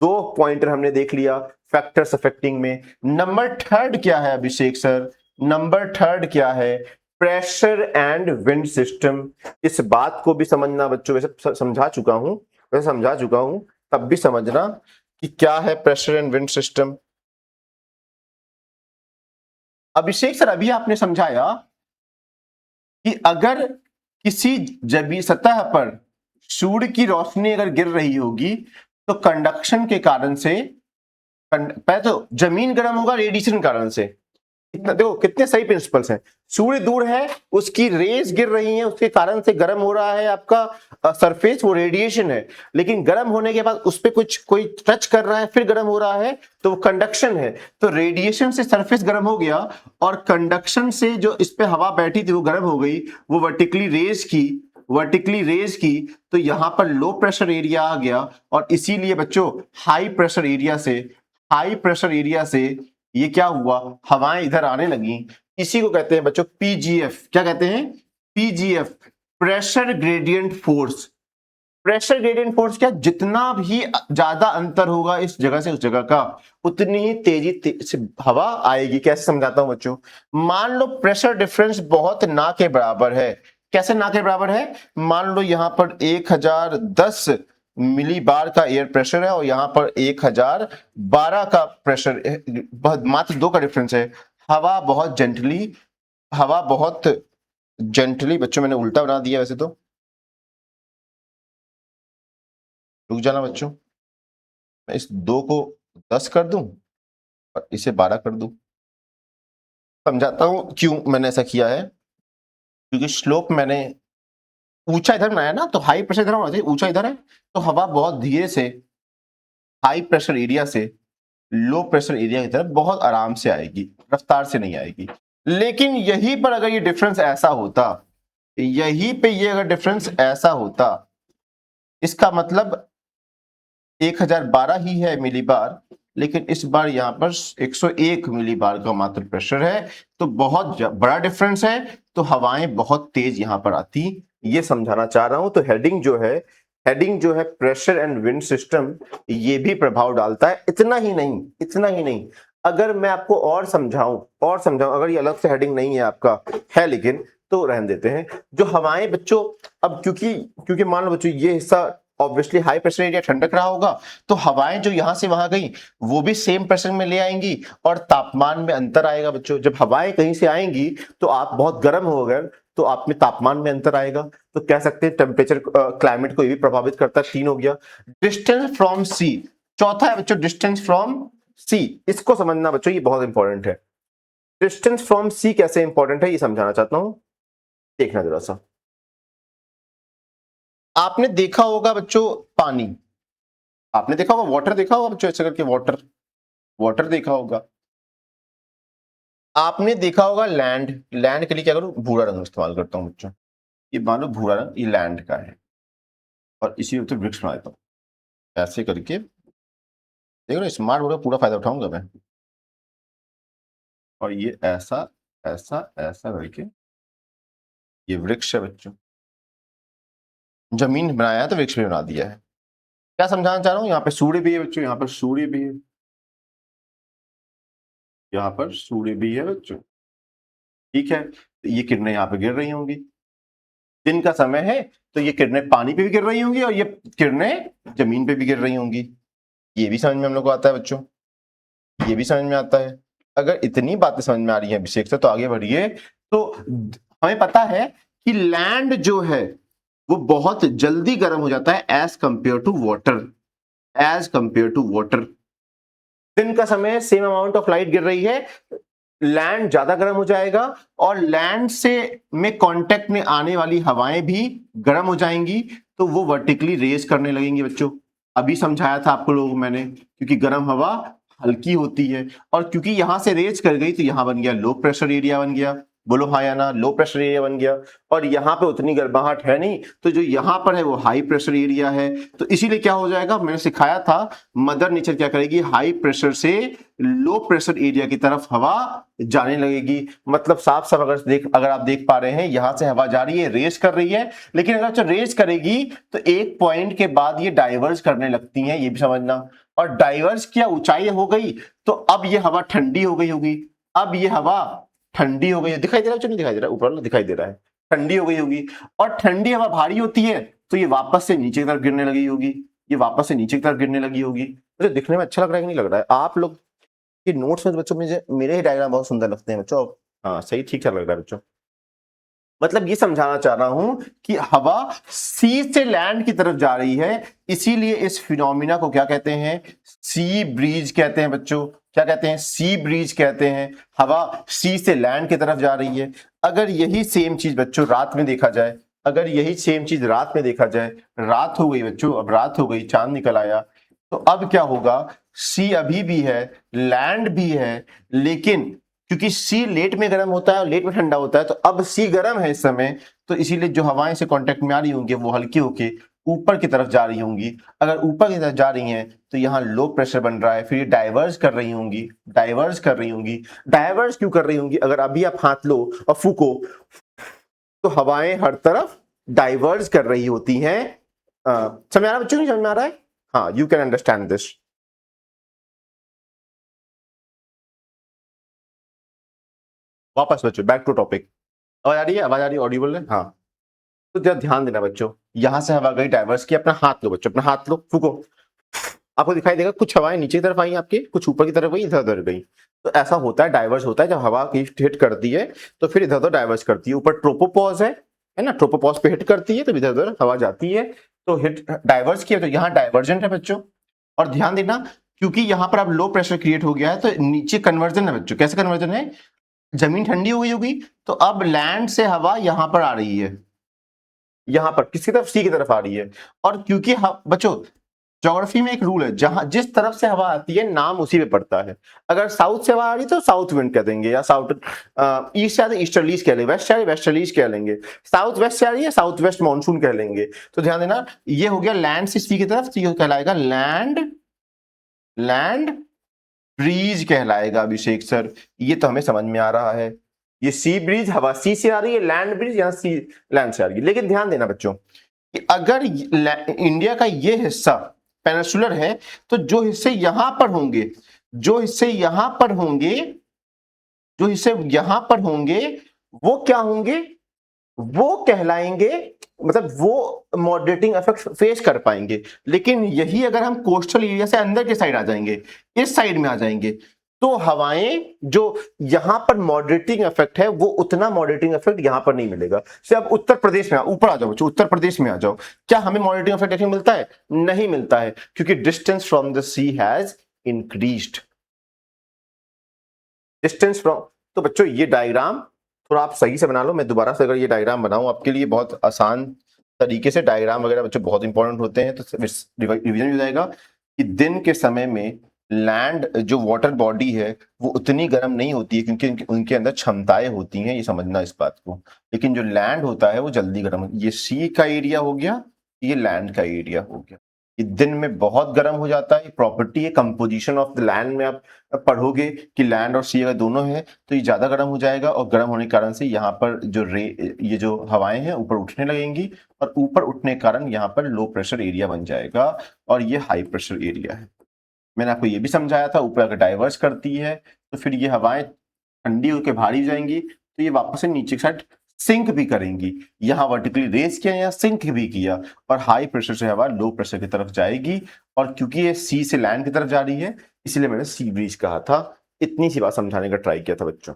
दो पॉइंटर हमने देख लिया फैक्टर्स अफेक्टिंग में। नंबर थर्ड क्या है अभिषेक सर, नंबर थर्ड क्या है, प्रेशर एंड विंड सिस्टम। इस बात को भी समझना बच्चों, वैसे समझा चुका हूं, तब भी समझना कि क्या है pressure and wind system. Abhishek sir अभी आपने समझाया कि अगर किसी जबी सतह पर सूर्य की रोशनी अगर गिर रही होगी तो कंडक्शन के कारण से, पहले तो जमीन गर्म होगा रेडिएशन कारण से। इतना देखो कितने सही प्रिंसिपल्स हैं। सूर्य दूर है, उसकी रेज गिर रही हैं, उसके कारण से गर्म हो रहा है आपका सरफेस, वो रेडिएशन है। लेकिन गर्म होने के बाद उस पर कुछ कोई टच कर रहा है फिर गर्म हो रहा है, तो वो कंडक्शन है। तो रेडिएशन से सरफेस गर्म हो गया और कंडक्शन से जो इस पे हवा बैठी थी वो गर्म हो गई, वो वर्टिकली रेज की, तो यहां पर लो प्रेशर एरिया आ गया। और इसीलिए बच्चों हाई प्रेशर एरिया से ये क्या हुआ, हवाएं इधर आने लगी। इसी को कहते हैं बच्चों पीजीएफ। क्या कहते हैं, PGF, pressure gradient force. Pressure gradient force क्या, जितना भी ज्यादा अंतर होगा इस जगह से उस जगह का, उतनी ही तेजी से हवा आएगी। कैसे समझाता हूं बच्चों, मान लो प्रेशर डिफरेंस बहुत ना के बराबर है। कैसे ना के बराबर है, मान लो यहां पर 1010 मिली बार का एयर प्रेशर है और यहां पर 1012 का प्रेशर, मात्र 2 का डिफरेंस है। हवा बहुत जेंटली, बच्चों मैंने उल्टा बना दिया वैसे तो, रुक जाना बच्चों, मैं इस 2 को 10 कर दूं और इसे 12 कर दूं। समझाता हूं क्यों मैंने ऐसा किया है, क्योंकि स्लोप मैंने ऊंचा इधर बनाया ना, तो हाई प्रेशर इधर होना चाहिए, ऊंचा इधर है, तो हवा बहुत धीरे से हाई प्रेशर एरिया से लो प्रेशर एरिया की तरफ बहुत आराम से आएगी, रफ्तार से नहीं आएगी। लेकिन यहीं पर अगर ये डिफरेंस ऐसा होता, यहीं पे ये अगर डिफरेंस ऐसा होता, इसका मतलब 1012 ही है मिली बार, लेकिन इस बार यहां पर 101 मिली बार का मात्र प्रेशर है, तो बहुत बड़ा डिफरेंस है, तो हवाएं बहुत तेज यहां पर आती। ये समझाना चाह रहा हूं। तो हेडिंग जो है प्रेशर एंड विंड सिस्टम, ये भी प्रभाव डालता है। इतना ही नहीं, अगर मैं आपको और समझाऊं, अगर ये अलग से हेडिंग नहीं है आपका, है लेकिन तो रहने देते हैं। जो हवाएं बच्चों, अब क्योंकि मान लो बच्चों ये हिस्सा ऑब्वियसली हाई प्रेशर एरिया ठंडक रहा होगा, तो हवाएं जो यहां से वहां गई वो भी सेम प्रेशर में ले आएंगी और तापमान में अंतर आएगा बच्चों। जब हवाएं कहीं से आएंगी तो आप बहुत गर्म हो गए तो आप में तापमान में अंतर आएगा। तो कह सकते हैं टेम्परेचर क्लाइमेट को ये भी प्रभावित करता है। 3 हो गया। डिस्टेंस फ्रॉम सी, चौथा है बच्चों डिस्टेंस फ्रॉम सी। इसको समझना बच्चों ये बहुत इंपॉर्टेंट है। डिस्टेंस फ्रॉम सी कैसे इंपॉर्टेंट है ये समझाना चाहता हूं, देखना जरा सा। आपने देखा होगा बच्चों पानी, आपने देखा होगा वाटर, देखा होगा बच्चों ऐसे करके वाटर, वाटर देखा होगा। आपने देखा होगा लैंड, लैंड के लिए क्या करूं, भूरा रंग इस्तेमाल करता हूं बच्चों। ये मान लो भूरा रंग ये लैंड का है और इसी वक्त वृक्ष बना देता हूं ऐसे करके। देख रहे स्मार्ट बोर्ड का पूरा फायदा उठाऊंगा मैं। और ये ऐसा ऐसा ऐसा करके ये वृक्ष है बच्चों। जमीन बनाया है तो वृक्ष भी बना दिया है। क्या समझाना चाह रहा हूं, यहाँ पे सूर्य भी है बच्चों, यहाँ पर सूर्य भी है, यहाँ पर सूर्य भी है बच्चों। ठीक है, तो ये किरणें यहाँ पे गिर रही होंगी। दिन का समय है तो ये किरणें पानी पे भी गिर रही होंगी और ये किरणें जमीन पे भी गिर रही होंगी। ये भी समझ में हम लोग को आता है बच्चों, ये भी समझ में आता है। अगर इतनी बातें समझ में आ रही हैं अभिषेक से तो आगे बढ़िए। तो हमें पता है कि लैंड जो है वो बहुत जल्दी गर्म हो जाता है as compare to water, as compare to water. दिन का समय सेम अमाउंट ऑफ लाइट गिर रही है, लैंड ज्यादा गर्म हो जाएगा और लैंड से में कांटेक्ट में आने वाली हवाएं भी गर्म हो जाएंगी तो वो वर्टिकली रेज करने लगेंगी बच्चों। अभी समझाया था आपको लोगों मैंने, क्योंकि गर्म हवा हल्की होती है और क्योंकि यहां से रेज कर गई तो यहां बन गया लो प्रेशर एरिया बन गया। बोलो हाँ या ना, लो प्रेशर एरिया बन गया। और यहाँ पे उतनी गर्माहट है नहीं तो जो यहाँ पर है वो हाई प्रेशर एरिया है। तो इसीलिए क्या हो जाएगा, मैंने सिखाया था मदर नेचर क्या करेगी, हाई प्रेशर से लो प्रेशर एरिया की तरफ हवा जाने लगेगी। मतलब साफ साफ अगर आप देख पा रहे हैं यहां से हवा जा रही है, रेस कर रही है, लेकिन अगर जो रेस करेगी तो एक पॉइंट के बाद ये डाइवर्ज करने लगती हैं, ये भी समझना। और डाइवर्ज किया ऊंचाई हो गई तो अब ये हवा ठंडी हो गई होगी, अब ये हवा ठंडी हो गई है। दिखाई दे रहा है, नहीं दिखाई दे रहा है, ऊपर वाला दिखाई दे रहा है, ठंडी हो गई होगी। और ठंडी हवा भारी होती है तो ये वापस से नीचे की तरफ गिरने लगी होगी, ये वापस से नीचे की तरफ गिरने लगी होगी। मुझे दिखने में अच्छा लग रहा है कि नहीं लग रहा है? आप लोग के नोट्स में बच्चों मुझे मेरे ही डायग्राम बहुत सुंदर लगते हैं बच्चों। हाँ सही, ठीक ठाक लग रहा है बच्चों। मतलब ये समझाना चाह रहा हूं कि हवा सी से लैंड की तरफ जा रही है, इसीलिए इस फिनोमिना को क्या कहते हैं, सी ब्रीज कहते हैं बच्चों। क्या कहते हैं, सी ब्रीज कहते हैं। हवा सी से लैंड की तरफ जा रही है। अगर यही सेम चीज बच्चों रात में देखा जाए, अगर यही सेम चीज रात में देखा जाए, रात हो गई बच्चों, अब रात हो गई, चांद निकल आया, तो अब क्या होगा, सी अभी भी है, लैंड भी है, लेकिन क्योंकि सी लेट में गर्म होता है और लेट में ठंडा होता है तो अब सी गर्म है इस समय, तो इसीलिए जो हवाएं से कांटेक्ट में आ रही होंगी वो हल्की होके ऊपर की तरफ जा रही होंगी। अगर ऊपर की तरफ जा रही हैं तो यहाँ लो प्रेशर बन रहा है, फिर ये डाइवर्स कर रही होंगी, डाइवर्स कर रही होंगी। डाइवर्स क्यों कर रही होंगी, अगर अभी आप हाथ लो और फूको तो हवाएं हर तरफ डाइवर्स कर रही होती हैं। समझ आ रहा है बच्चों, नहीं समझ में आ रहा है? हाँ, यू कैन अंडरस्टैंड दिस। वापस बच्चों बैक टू टॉपिक। आवाज आ रही है, आवाज आ रही है, ऑडिबल है? हाँ। तो जरा ध्यान देना बच्चों, यहां से हवा गई डाइवर्स की, अपना हाथ लो बच्चों, अपना हाथ लो, फूको, आपको दिखाई देगा कुछ हवाएं नीचे की तरफ आई आपके, कुछ ऊपर की तरफ गई, इधर उधर गई। तो ऐसा होता है, डाइवर्स होता है, जब हवा की हिट करती है तो फिर इधर उधर डाइवर्स करती है। ऊपर ट्रोपोपॉज है ना, ट्रोपोपॉज पे हिट करती है तो इधर उधर हवा जाती है, तो हिट डाइवर्स किया तो यहाँ डाइवर्जेंट है बच्चों। और ध्यान देना, क्योंकि यहाँ पर अब लो प्रेशर क्रिएट हो गया है तो नीचे कन्वर्जन है बच्चों। कैसे कन्वर्जन है, जमीन ठंडी हो गई होगी तो अब लैंड से हवा यहां पर आ रही है, यहां पर किसकी तरफ, सी की तरफ आ रही है। और क्योंकि बच्चों ज्योग्राफी में एक रूल है, जहां जिस तरफ से हवा आती है नाम उसी पे पड़ता है। अगर साउथ से हवा आ रही है तो साउथ विंड कह देंगे, या साउथ ईस्ट से आ रही है ईस्टर्लीज कह लेंगे, वेस्ट से आ रही है वेस्टर्लीज कह लेंगे, साउथ वेस्ट से आ रही है साउथ वेस्ट मानसून कह लेंगे। तो ध्यान देना, ये हो गया लैंड से सी की तरफ, तो ये कहलाएगा लैंड, लैंड ब्रीज कहलाएगा अभिषेक सर। ये तो हमें समझ में आ रहा है, ये सी ब्रीज हवा सी से आ रही है, लैंड ब्रीज यहाँ सी लैंड से आ रही है। लेकिन ध्यान देना बच्चों कि अगर इंडिया का ये हिस्सा पेनिनसुलर है तो जो हिस्से यहां पर होंगे, जो हिस्से यहां पर होंगे, जो हिस्से यहां पर होंगे वो क्या होंगे, वो कहलाएंगे, मतलब वो मॉडरेटिंग इफेक्ट फेस कर पाएंगे। लेकिन यही अगर हम कोस्टल एरिया से अंदर के साइड आ जाएंगे, इस साइड में आ जाएंगे, तो हवाएं जो यहां पर मॉडरेटिंग इफेक्ट है वो उतना मॉडरेटिंग इफेक्ट यहां पर नहीं मिलेगा। से अब उत्तर प्रदेश में ऊपर आ जाओ बच्चों, उत्तर प्रदेश में आ जाओ, क्या हमें मॉडरेटिंग इफेक्ट देखने मिलता है? नहीं मिलता है, क्योंकि distance from the sea has increased. Distance from, तो बच्चों ये डायग्राम थोड़ा आप सही से बना लो। मैं दोबारा से अगर ये डायग्राम बनाऊं आपके लिए, बहुत आसान तरीके से डायग्राम वगैरह बच्चों बहुत इंपॉर्टेंट होते हैं, तो रिवीजन हो जाएगा कि दिन के समय में लैंड जो वाटर बॉडी है वो उतनी गर्म नहीं होती है, क्योंकि उनके अंदर क्षमताएं होती हैं, ये समझना इस बात को। लेकिन जो लैंड होता है वो जल्दी गर्म, ये सी का एरिया हो गया, ये लैंड का एरिया हो गया। ये दिन में बहुत गर्म हो जाता है, प्रॉपर्टी है कंपोजिशन ऑफ द लैंड में आप पढ़ोगे कि लैंड और सी अगर दोनों है तो ये ज्यादा गर्म हो जाएगा, और गर्म होने के कारण से यहाँ पर ये जो हवाएं हैं ऊपर उठने लगेंगी, और ऊपर उठने के कारण यहाँ पर लो प्रेशर एरिया बन जाएगा, और ये हाई प्रेशर एरिया है। मैंने आपको ये भी समझाया था, ऊपर अगर डाइवर्स करती है तो फिर ये हवाएं ठंडी होकर भारी हो जाएंगी, तो ये वापस से नीचे की साइड सिंक भी करेंगी। यहां वर्टिकली रेस किया, यहां सिंक भी किया, और हाई प्रेशर से हवा लो प्रेशर की तरफ जाएगी। और क्योंकि ये सी से लैंड की तरफ जा रही है, इसलिए मैंने सी ब्रीज कहा था। इतनी सी बात समझाने का ट्राई किया था बच्चों।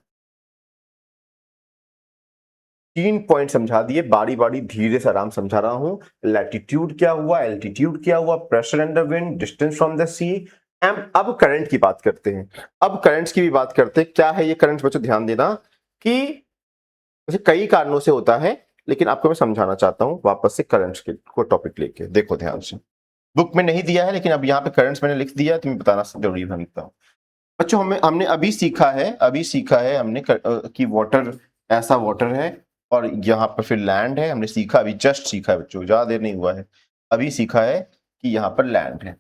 3 पॉइंट समझा दिए, बारी बारी धीरे से आराम समझा रहा हूं। लैटिट्यूड क्या हुआ, एल्टीट्यूड क्या हुआ, pressure under wind, distance from the sea. अब करंट की बात करते हैं। अब करंट्स की भी बात करते हैं। क्या है ये करंट बच्चों, ध्यान देना कि वैसे कई कारणों से होता है, लेकिन आपको मैं समझाना चाहता हूं वापस से करंट्स के को टॉपिक लेके। देखो ध्यान से, बुक में नहीं दिया है लेकिन अब यहाँ पे करंट्स मैंने लिख दिया, तो मैं बताना जरूरी समझता हूँ। बच्चों हमने अभी सीखा है हमने कि वाटर ऐसा वाटर है, और यहाँ पर फिर लैंड है। हमने सीखा, अभी जस्ट सीखा है बच्चों, ज्यादा देर नहीं हुआ है, अभी सीखा है कि यहाँ पर लैंड है।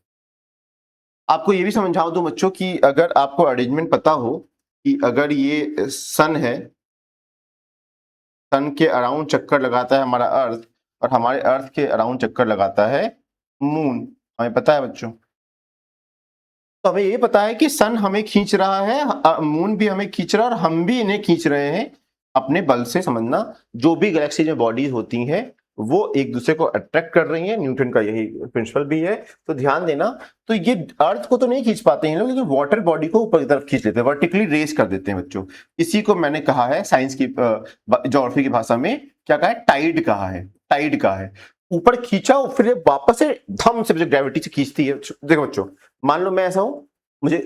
आपको ये भी समझाऊं दूं बच्चों कि अगर आपको अरेंजमेंट पता हो कि अगर ये सन है, सन के अराउंड चक्कर लगाता है हमारा अर्थ, और हमारे अर्थ के अराउंड चक्कर लगाता है मून, हमें पता है बच्चों। तो हमें ये पता है कि सन हमें खींच रहा है, मून भी हमें खींच रहा है, और हम भी इन्हें खींच रहे हैं अपने बल से। समझना, जो भी गैलेक्सी में बॉडीज होती हैं वो एक दूसरे को अट्रैक्ट कर रही हैं, न्यूटन का यही प्रिंसिपल भी है। तो ध्यान देना, तो ये अर्थ को तो नहीं खींच पाते हैं लोग, लेकिन वाटर बॉडी को ऊपर की तरफ खींच लेते हैं, वर्टिकली रेस कर देते हैं बच्चों। इसी को मैंने कहा है साइंस की ज्योग्राफी की भाषा में, क्या कहा है, टाइड कहा है। टाइड कहा है, ऊपर खींचा और फिर वापस से धम से ग्रेविटी से खींचती है। देखो बच्चों, मान लो मैं ऐसा हूं, मुझे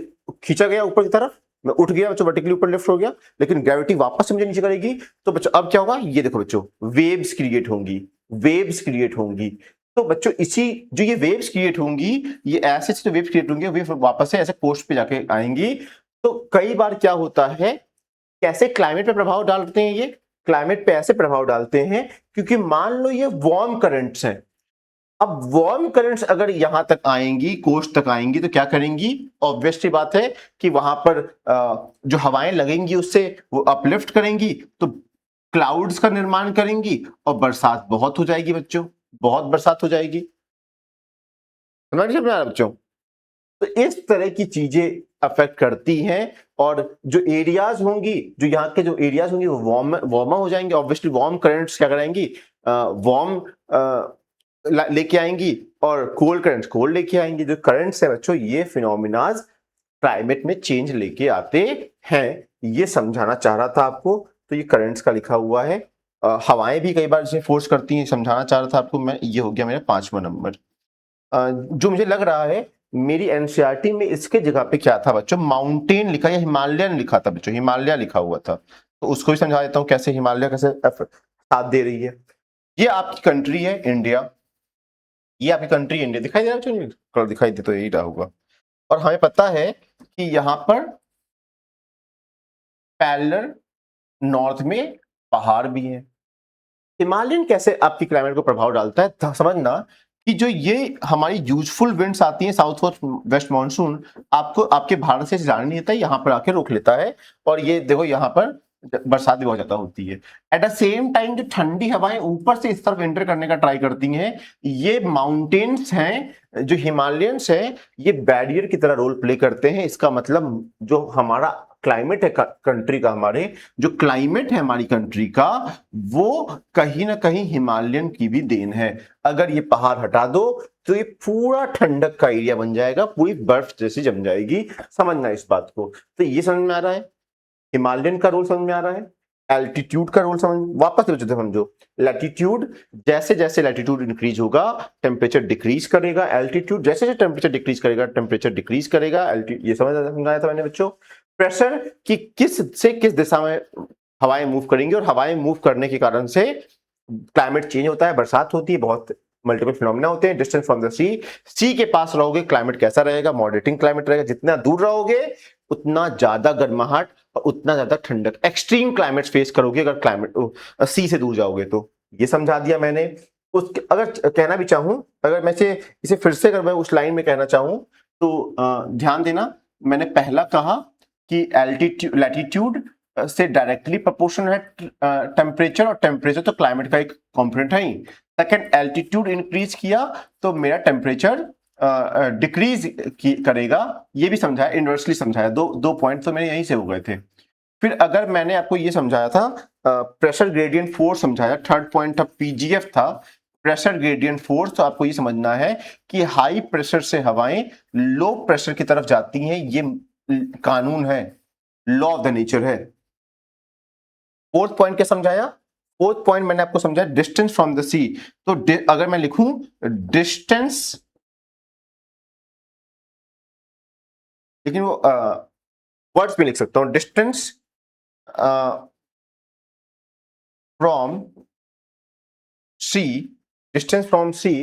खींचा गया ऊपर की तरफ, मैं उठ गया बच्चों, वर्टिकली ऊपर लिफ्ट हो गया, लेकिन ग्रेविटी वापस से मुझे नीचे करेगी। तो बच्चों अब क्या होगा, ये देखो बच्चों, वेव्स क्रिएट होंगी, वेव्स क्रिएट होंगी। तो बच्चों इसी जो ये वेव्स क्रिएट होंगी, ये ऐसे जो वेव्स क्रिएट होंगी, वे वापस से ऐसे कोस्ट पे जाके आएंगी। तो कई बार क्या होता है, कैसे क्लाइमेट पे प्रभाव डालते हैं ये, क्लाइमेट पे ऐसे प्रभाव डालते हैं क्योंकि मान लो ये वार्म करंट्स हैं। अब वार्म करंट्स अगर यहां तक आएंगी, कोस्ट तक आएंगी, तो क्या करेंगी, ऑब्वियसली बात है कि वहां पर जो हवाएं लगेंगी उससे वो अपलिफ्ट करेंगी, तो क्लाउड्स का निर्माण करेंगी, और बरसात बहुत हो जाएगी बच्चों, बहुत बरसात हो जाएगी। समझ में आ रहा बच्चों? तो इस तरह की चीजें अफेक्ट करती हैं, और जो एरियाज होंगी, जो यहाँ के जो एरियाज होंगी वो वार्म हो जाएंगे। ऑब्वियसली वार्म करंट्स क्या कराएंगी, वार्म लेके आएंगी, और कोल्ड करंट्स कोल्ड लेके आएंगी। जो करंट्स है बच्चों, ये फिनोमिनाज क्लाइमेट में चेंज लेके आते हैं, ये समझाना चाह रहा था आपको। तो ये करंट्स का लिखा हुआ है। हवाएं भी कई बार इसे फोर्स करती हैं, समझाना चाह रहा था आपको मैं। ये हो गया मेरा 5वां नंबर। जो मुझे लग रहा है मेरी एनसीईआरटी में इसके जगह पे क्या था बच्चों, माउंटेन लिखा या हिमालयन लिखा था बच्चों, हिमालय लिखा हुआ था। तो उसको भी समझा देता हूँ कैसे हिमालय कैसे साथ दे रही है। ये आपकी कंट्री है इंडिया, ये आपकी कंट्री इंडिया दिखाई दे रहा है बच्चों, दिखाई दे तो यही रहा होगा। और हमें पता है कि यहाँ पर पैरेलल नॉर्थ में पहाड़ भी है। हिमालयन कैसे आपकी क्लाइमेट को प्रभाव डालता है, समझना कि जो ये हमारी यूजफुल विंड्स आती हैं, साउथ वेस्ट मानसून, आपको आपके भारत से जाने नहीं देता, यहाँ पर आके रोक लेता है। और ये देखो यहाँ पर बरसात भी बहुत ज्यादा होती है। एट द सेम टाइम जो ठंडी हवाएं ऊपर से इस तरफ एंटर करने का ट्राई करती हैं, ये माउंटेन्स हैं जो हिमालयंस हैं, ये बैरियर की तरह रोल प्ले करते हैं। इसका मतलब जो हमारा क्लाइमेट है कंट्री का, हमारे जो क्लाइमेट है हमारी कंट्री का, वो कहीं ना कहीं हिमालयन की भी देन है। अगर ये पहाड़ हटा दो तो ये पूरा ठंडक का एरिया बन जाएगा, पूरी बर्फ जैसी जम जाएगी। समझना इस बात को। तो ये समझ में आ रहा है, हिमालयन का रोल समझ में आ रहा है, एल्टीट्यूड का रोल समझ, वापस से समझो। लैटिट्यूड, जैसे जैसे लैटिट्यूड इंक्रीज होगा टेम्परेचर डिक्रीज करेगा, एल्टीट्यूड जैसे जैसे टेम्परेचर डिक्रीज करेगा टेम्परेचर डिक्रीज करेगा। ये समझाया था मैंने बच्चों। प्रेशर कि किस से किस दिशा में हवाएं मूव करेंगी, और हवाएं मूव करने के कारण से क्लाइमेट चेंज होता है, बरसात होती है, बहुत मल्टीपल फिनोमेना होते हैं। डिस्टेंस फ्रॉम द सी के पास रहोगे क्लाइमेट कैसा रहेगा, मॉडरेटिंग क्लाइमेट रहेगा। जितना दूर रहोगे उतना ज्यादा गर्माहट और उतना ज्यादा ठंडक, एक्सट्रीम क्लाइमेट फेस करोगे अगर क्लाइमेट सी से दूर जाओगे तो। ये समझा दिया मैंने। उसके अगर कहना भी चाहूं, अगर मैं इसे फिर से अगर मैं उस लाइन में कहना चाहूं तो ध्यान देना, मैंने पहला कहा कि एल्टीट्यूड लैटिट्यूड से डायरेक्टली प्रोपोर्शनल है टेम्परेचर, और टेम्परेचर तो क्लाइमेट का एक कंपोनेंट है ही। सेकंड, एल्टीट्यूड इंक्रीज किया तो मेरा टेम्परेचर डिक्रीज करेगा, ये भी समझाया, इनवर्सली समझाया। दो पॉइंट तो मेरे यहीं से हो गए थे। फिर अगर मैंने आपको ये समझाया था प्रेशर ग्रेडियंट फोर्स समझाया, थर्ड पॉइंट था पीजीएफ था, प्रेशर ग्रेडियंट फोर्स। तो आपको ये समझना है कि हाई प्रेशर से हवाएं लो प्रेशर की तरफ जाती हैं, ये कानून है, लॉ ऑफ द नेचर है। फोर्थ पॉइंट क्या समझाया? फोर्थ पॉइंट मैंने आपको समझाया डिस्टेंस फ्रॉम द सी। तो अगर मैं लिखूं डिस्टेंस, लेकिन वो वर्ड्स में लिख सकता हूं, distance from sea, distance from sea.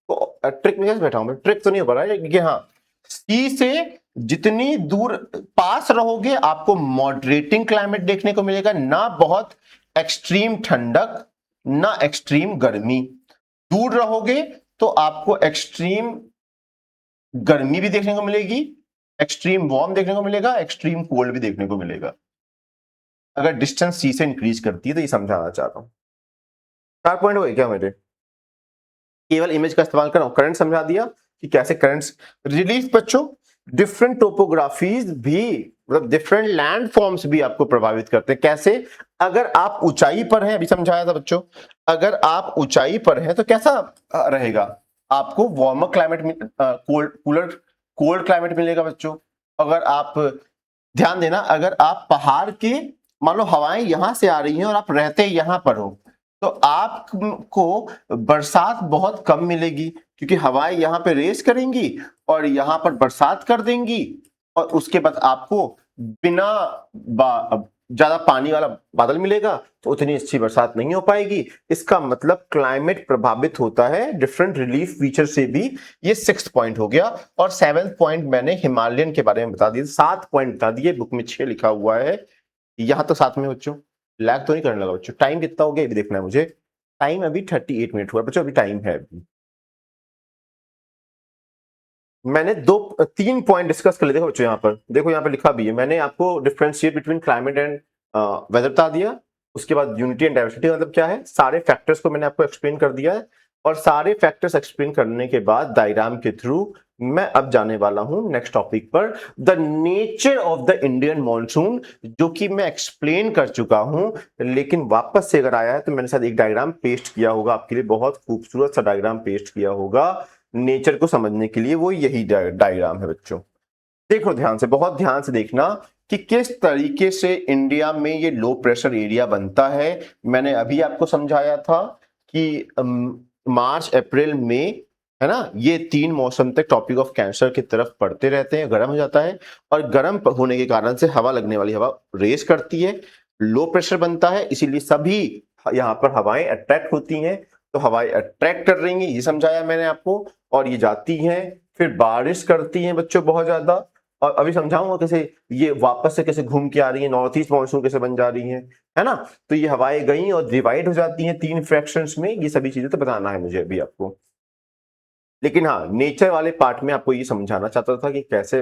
तो ट्रिक में कैसे बैठा हूं मैं, ट्रिक तो नहीं हो पा रहा है कि हाँ, सी से जितनी दूर पास रहोगे आपको मॉडरेटिंग क्लाइमेट देखने को मिलेगा, ना बहुत एक्सट्रीम ठंडक ना एक्सट्रीम गर्मी। दूर रहोगे तो आपको एक्सट्रीम गर्मी भी देखने को मिलेगी, एक्सट्रीम वार्म देखने को मिलेगा, एक्सट्रीम कोल्ड भी देखने को मिलेगा, अगर डिस्टेंस सी से इंक्रीज करती है। तो ये समझाना चाह रहा हूं। 4 पॉइंट हो गए क्या मेरे? केवल इमेज का इस्तेमाल कर रहा हूं। करंट समझा दिया कि कैसे करंट्स रिलीफ। बच्चों डिफरेंट टोपोग्राफीज भी, मतलब डिफरेंट लैंड फॉर्म्स भी आपको प्रभावित करते हैं। कैसे? अगर आप ऊंचाई पर हैं, अभी समझाया था बच्चों, अगर आप ऊंचाई पर हैं तो कैसा रहेगा? आपको वार्मर क्लाइमेट, कोल्ड क्लाइमेट मिलेगा बच्चों। अगर आप ध्यान देना, अगर आप पहाड़ के, मान लो हवाएं यहां से आ रही हैं और आप रहते यहां पर हो, तो आपको बरसात बहुत कम मिलेगी, क्योंकि हवाएं यहां पे रेस करेंगी और यहां पर बरसात कर देंगी, और उसके बाद आपको बिना ज्यादा पानी वाला बादल मिलेगा, तो उतनी अच्छी बरसात नहीं हो पाएगी। इसका मतलब क्लाइमेट प्रभावित होता है डिफरेंट रिलीफ फीचर से भी। ये 6th पॉइंट हो गया। और 7th पॉइंट मैंने हिमालयन के बारे में बता दिया। 7 पॉइंट बता दिए, बुक में 6 लिखा हुआ है, यहां तो 7 में बच्चों लैग तो नहीं करने लगा बच्चों। टाइम कितना हो गया ये भी देखना है मुझे। टाइम अभी 38 मिनट हुआ बच्चों, अभी टाइम है। अभी मैंने 3 पॉइंट डिस्कस कर लिए। देखो बच्चों, यहाँ पर देखो, यहाँ पर लिखा भी है, मैंने आपको differentiate between climate and weather बता दिया। उसके बाद यूनिटी एंड डाइवर्सिटी मतलब क्या है, सारे फैक्टर्स को मैंने आपको एक्सप्लेन कर दिया है। और सारे फैक्टर्स एक्सप्लेन करने के बाद डायग्राम के थ्रू मैं अब जाने वाला हूं नेक्स्ट टॉपिक पर, the nature of the Indian monsoon, जो कि मैं एक्सप्लेन कर चुका हूं। लेकिन वापस से अगर आया है तो मैंने शायद एक डायग्राम पेस्ट किया होगा आपके लिए, बहुत खूबसूरत सा डायग्राम पेस्ट किया होगा नेचर को समझने के लिए। वो यही डायग्राम है बच्चों। देखो ध्यान से, बहुत ध्यान से देखना कि किस तरीके से इंडिया में ये लो प्रेशर एरिया बनता है। मैंने अभी आपको समझाया था कि मार्च अप्रैल मई, है ना, ये 3 मौसम तक ट्रॉपिक ऑफ कैंसर की तरफ पड़ते रहते हैं, गर्म हो जाता है, और गर्म होने के कारण से हवा लगने वाली हवा रेस करती है, लो प्रेशर बनता है, इसीलिए सभी यहाँ पर हवाएं अट्रैक्ट होती हैं। तो हवाएं अट्रैक्ट कर रही हैं, ये समझाया मैंने आपको, और ये जाती हैं, फिर बारिश करती हैं बच्चों बहुत ज्यादा। और अभी समझाऊंगा कैसे ये वापस से कैसे घूम के आ रही है, नॉर्थ ईस्ट मॉनसून कैसे बन जा रही है ना। तो ये हवाएं गई और डिवाइड हो जाती हैं 3 फ्रैक्शंस में। ये सभी चीजें तो बताना है मुझे अभी आपको, लेकिन हाँ, नेचर वाले पार्ट में आपको ये समझाना चाहता था कि कैसे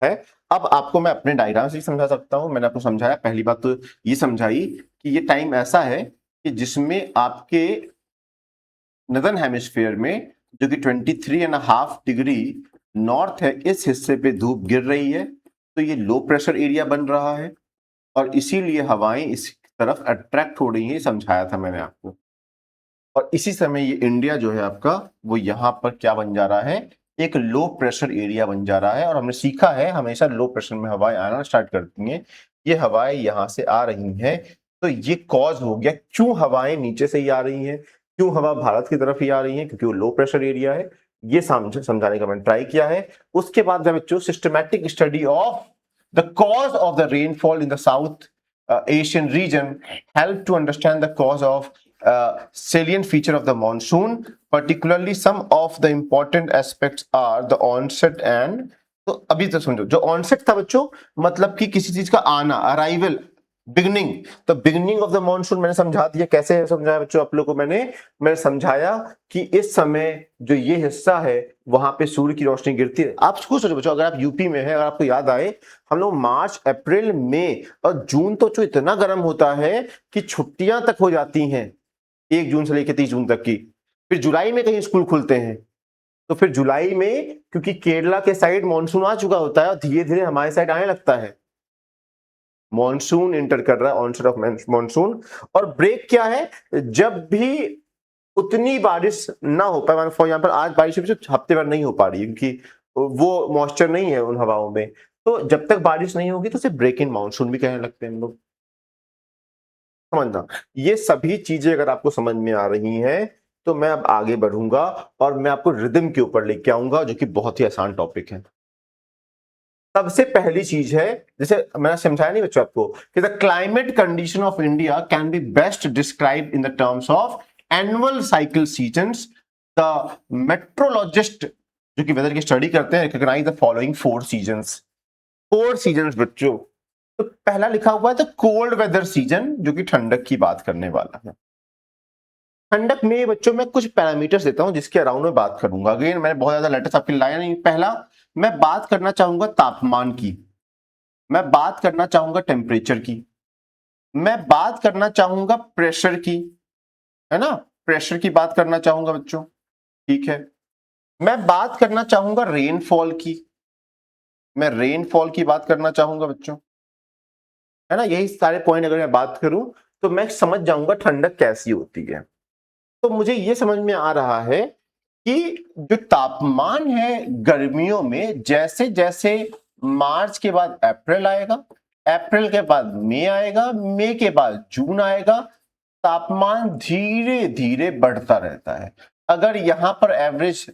है। अब आपको मैं अपने डायग्राम से समझा सकता हूं। मैंने आपको समझाया, पहली बात तो ये समझाई कि ये टाइम ऐसा है कि जिसमें आपके नदर्न हेमिस्फीयर में, जो कि 23.5 डिग्री नॉर्थ है, इस हिस्से पे धूप गिर रही है, तो ये लो प्रेशर एरिया बन रहा है। और इसीलिए हवाएं इस तरफ अट्रैक्ट हो रही हैं, समझाया था मैंने आपको। और इसी समय ये इंडिया जो है आपका, वो यहाँ पर क्या बन जा रहा है, एक लो प्रेशर एरिया बन जा रहा है। और हमने सीखा है हमेशा लो प्रेशर में हवाएं आना स्टार्ट करती हैं, ये हवाएं यहाँ से आ रही हैं, तो ये कॉज हो गया क्यों हवाएं नीचे से ही आ रही हैं, क्यों हवा भारत की तरफ ही आ रही है, क्योंकि वो लो प्रेशर एरिया है। ये समझाने का मैंने ट्राई किया है। उसके बाद बच्चों systematic study of the cause of the rainfall in the south Asian region help to understand the cause of salient feature of the monsoon, particularly some of the important aspects are the onset and, तो अभी तो समझो जो onset था बच्चों, मतलब कि किसी चीज का आना, अराइवल, बिगनिंग। तो बिगनिंग ऑफ द मॉनसून मैंने समझा दिया, कैसे समझाया बच्चों आप लोगों को मैंने समझाया कि इस समय जो ये हिस्सा है वहां पे सूर्य की रोशनी गिरती है। आप खुद सोचो बच्चों, अगर आप यूपी में है, अगर आपको याद आए, हम लोग मार्च, अप्रैल, मई और जून तो जो इतना गर्म होता है कि छुट्टियां तक हो जाती हैं 1 जून से लेकर 30 जून तक की। फिर जुलाई में कहीं स्कूल खुलते हैं, तो फिर जुलाई में क्योंकि केरला के साइड मॉनसून आ चुका होता है और धीरे धीरे हमारे साइड आने लगता है, मॉनसून इंटर कर रहा है, ऑनसेट ऑफ मॉनसून। और ब्रेक क्या है, जब भी उतनी बारिश ना हो पाए, फॉर एग्जाम्पल आज बारिश हफ्ते भर नहीं हो पा रही क्योंकि वो मॉइस्चर नहीं है उन हवाओं में, तो जब तक बारिश नहीं होगी तो सिर्फ ब्रेक इन मानसून भी कहने लगते हैं हम लोग। समझना, ये सभी चीजें अगर आपको समझ में आ रही हैं तो मैं अब आगे बढ़ूंगा और मैं आपको रिदम के ऊपर लेके आऊंगा, जो कि बहुत ही आसान टॉपिक है। सबसे पहली चीज है, जैसे मैंने समझाया नहीं बच्चों आपको, कि the climate condition of India can be best describe in the terms of annual cycle seasons. The meteorologist जो कि वेदर की स्टडी करते हैं recognise the following 4 seasons. 4 seasons बच्चों, तो पहला लिखा हुआ है द कोल्ड वेदर सीजन, जो कि ठंडक की बात करने वाला है। ठंडक में बच्चों मैं कुछ पैरामीटर्स देता हूं जिसके अराउंड में बात करूंगा। अगेन मैंने बहुत ज्यादा लेटर्स आपके लाया नहीं। पहला, मैं बात करना चाहूंगा तापमान की, मैं बात करना चाहूंगा टेम्परेचर की, मैं बात करना चाहूंगा प्रेशर की, है ना, प्रेशर की बात करना चाहूंगा बच्चों, ठीक है। मैं बात करना चाहूंगा रेनफॉल की, मैं रेनफॉल की बात करना चाहूंगा बच्चों, है ना। यही सारे पॉइंट अगर मैं बात करूं तो मैं समझ जाऊंगा ठंडक कैसी होती है। तो मुझे यह समझ में आ रहा है कि जो तापमान है गर्मियों में, जैसे जैसे मार्च के बाद अप्रैल आएगा, अप्रैल के बाद मई आएगा, मई के बाद जून आएगा, तापमान धीरे धीरे बढ़ता रहता है। अगर यहां पर एवरेज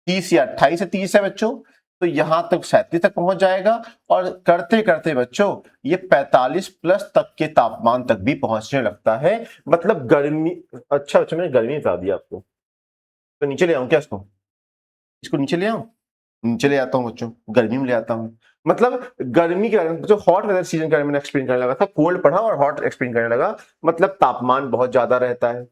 30 या 28 से 30 है बच्चों, तो यहां तक 37 तक पहुंच जाएगा, और करते करते बच्चों ये 45 प्लस तक के तापमान तक भी पहुंचने लगता है। मतलब गर्मी, अच्छा बच्चों मैंने गर्मी बता दिया आपको, तो नीचे ले आऊं क्या इसको, इसको नीचे ले आऊं, नीचे ले आता हूं बच्चों, गर्मी में ले आता हूं। मतलब गर्मी के बारे में जो हॉट वेदर सीजन के बारे में मैंने एक्सप्लेन करने लगा था, कोल्ड पढ़ा और हॉट एक्सप्लेन करने लगा। मतलब तापमान बहुत ज्यादा रहता है,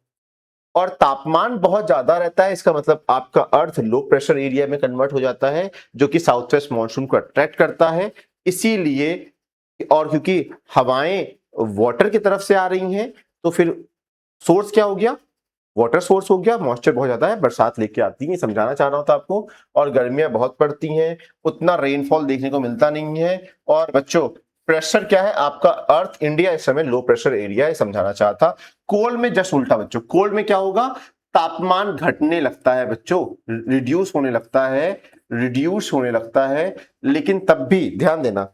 और तापमान बहुत ज्यादा रहता है इसका मतलब आपका अर्थ लो प्रेशर एरिया में कन्वर्ट हो जाता है, जो कि साउथ वेस्ट मॉनसून को अट्रैक्ट करता है। इसीलिए, और क्योंकि हवाएं वाटर की तरफ से आ रही हैं, तो फिर सोर्स क्या हो गया, वाटर सोर्स हो गया, मॉइस्चर बहुत ज्यादा है, बरसात लेके आती है, समझाना चाह रहा हूं था आपको। और गर्मियां बहुत पड़ती हैं, उतना रेनफॉल देखने को मिलता नहीं है। और बच्चों प्रेशर क्या है, आपका अर्थ इंडिया इस समय लो प्रेशर एरिया है, समझाना चाहता। कोल्ड में जस्ट उल्टा बच्चों, कोल्ड में क्या होगा, तापमान घटने लगता है बच्चों, रिड्यूस होने लगता है, रिड्यूस होने लगता है। लेकिन तब भी ध्यान देना,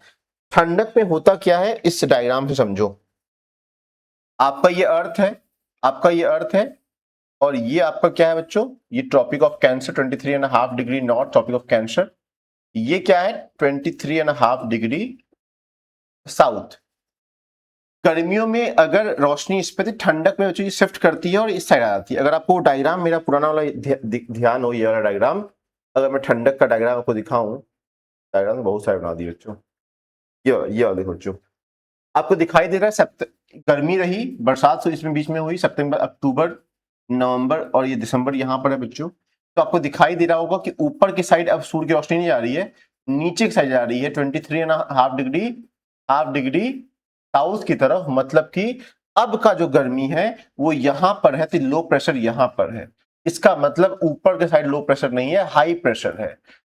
ठंडक में होता क्या है, इस डायग्राम से समझो। आपका ये अर्थ है, आपका ये अर्थ है, और ये आपका क्या है बच्चों, ये tropic of cancer 23.5 degree north, tropic of cancer. ये क्या है, 23.5 डिग्री साउथ। गर्मियों में अगर रोशनी इस पे थी, ठंडक में बच्चों ये शिफ्ट करती है और इस साइड आ जाती है। अगर आपको डायग्राम मेरा पुराना वाला ध्यान हो, ये वाला डायग्राम, अगर मैं ठंडक का डायग्राम आपको दिखाऊं, डायग्राम बहुत सारे बना दिए बच्चों, ये वाले बच्चों आपको दिखाई दे रहा है। गर्मी रही, बरसात तो इसमें बीच में हुई, सितंबर, अक्टूबर, नवंबर और ये दिसंबर यहां पर है बच्चों। तो आपको दिखाई दे रहा होगा कि ऊपर की साइड अब सूर्य की रोशनी नहीं जा रही है, नीचे की साइड जा रही है 23.5 डिग्री, हाफ डिग्री साउथ की तरफ। मतलब कि अब का जो गर्मी है वो यहां पर है, तो लो प्रेशर यहां पर है। इसका मतलब ऊपर के साइड लो प्रेशर नहीं है, हाई प्रेशर है।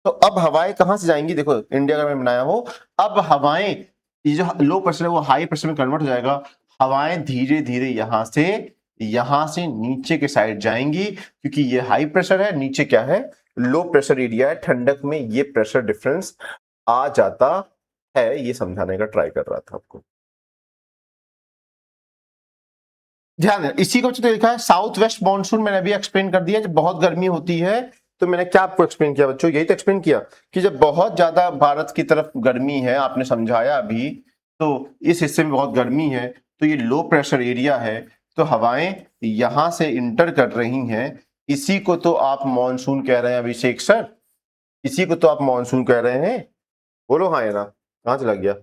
तो अब हवाएं कहां से जाएंगी, देखो इंडिया का मैं बनाया हो, अब हवाएं ये जो लो प्रेशर है वो हाई प्रेशर में कन्वर्ट हो जाएगा। हवाएं धीरे धीरे यहां से नीचे के साइड जाएंगी, क्योंकि ये हाई प्रेशर है, नीचे क्या है, लो प्रेशर एरिया है। ठंडक में ये प्रेशर डिफरेंस आ जाता है, ये समझाने का ट्राई कर रहा था आपको। ध्यान दें, इसी को तो लिखा है साउथ वेस्ट मानसून, मैंने अभी एक्सप्लेन कर दिया। जब बहुत गर्मी होती है तो मैंने क्या आपको एक्सप्लेन किया बच्चों, यही तो एक्सप्लेन किया कि जब बहुत ज्यादा भारत की तरफ गर्मी है, आपने समझाया अभी, तो इस हिस्से में बहुत गर्मी है, तो ये लो प्रेशर एरिया है, तो हवाएं यहां से इंटर कर रही हैं। इसी को तो आप मानसून कह रहे हैं अभिषेक सर, इसी को तो आप मानसून कह रहे हैं। बोलो हाँ या ना, कहां चला गया?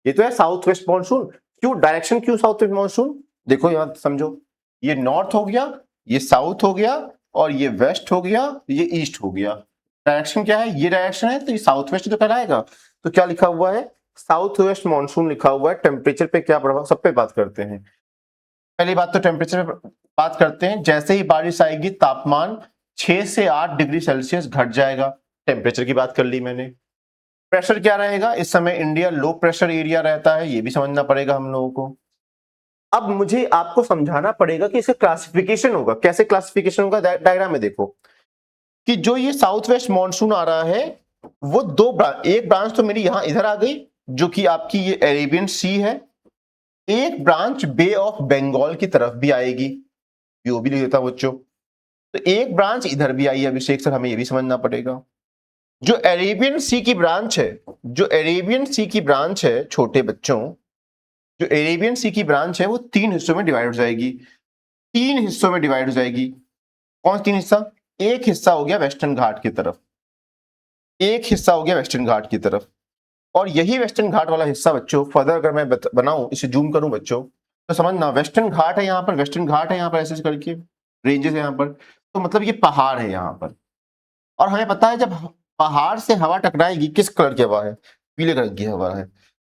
ये तो है साउथ वेस्ट मानसून। क्यों डायरेक्शन, क्यों साउथ वेस्ट मानसून? देखो यहां समझो, ये नॉर्थ हो गया, ये साउथ हो गया, और ये वेस्ट हो गया, ये ईस्ट हो गया। डायरेक्शन क्या है, ये डायरेक्शन है, तो ये साउथ वेस्ट तो कहलाएगा। तो क्या लिखा हुआ है, साउथ वेस्ट मानसून लिखा हुआ है। टेम्परेचर पे क्या प्रभाव, सब पे बात करते हैं। पहली बात तो टेम्परेचर पे बात करते हैं। जैसे ही बारिश आएगी तापमान 6 से 8 डिग्री सेल्सियस घट जाएगा। टेम्परेचर की बात कर ली मैंने। प्रेशर क्या रहेगा, इस समय इंडिया लो प्रेशर एरिया रहता है, ये भी समझना पड़ेगा हम लोगों को। अब मुझे आपको समझाना पड़ेगा कि इसका क्लासिफिकेशन होगा, कैसे क्लासिफिकेशन होगा। डायग्राम में देखो कि जो ये साउथ वेस्ट मानसून आ रहा है, वो दो ब्रांच, एक ब्रांच तो मेरी यहां इधर आ गई, जो कि आपकी ये अरेबियन सी है। एक ब्रांच बे ऑफ बंगाल की तरफ भी आएगी, यो भी लिख देता हूं बच्चों। तो एक ब्रांच इधर भी आई है अभिषेक सर, हमें ये भी समझना पड़ेगा। जो अरेबियन सी की ब्रांच है, जो अरेबियन सी की ब्रांच है छोटे बच्चों, जो अरेबियन सी की ब्रांच है वो 3 हिस्सों में डिवाइड हो जाएगी। 3 हिस्सों में डिवाइड हो जाएगी। कौन 3 हिस्सा? एक हिस्सा हो गया वेस्टर्न घाट की तरफ, एक हिस्सा हो गया वेस्टर्न घाट की तरफ, और यही वेस्टर्न घाट वाला हिस्सा बच्चों, फर्दर अगर मैं बनाऊं, इसे जूम करूं बच्चों, तो समझना वेस्टर्न घाट है यहाँ पर, वेस्टर्न घाट है यहाँ पर, ऐसे करके रेंजेस है यहाँ पर, तो मतलब ये पहाड़ है यहाँ पर। और हमें पता है जब पहाड़ से हवा टकराएगी, किस कलर की हवा है, पीले कलर की हवा है।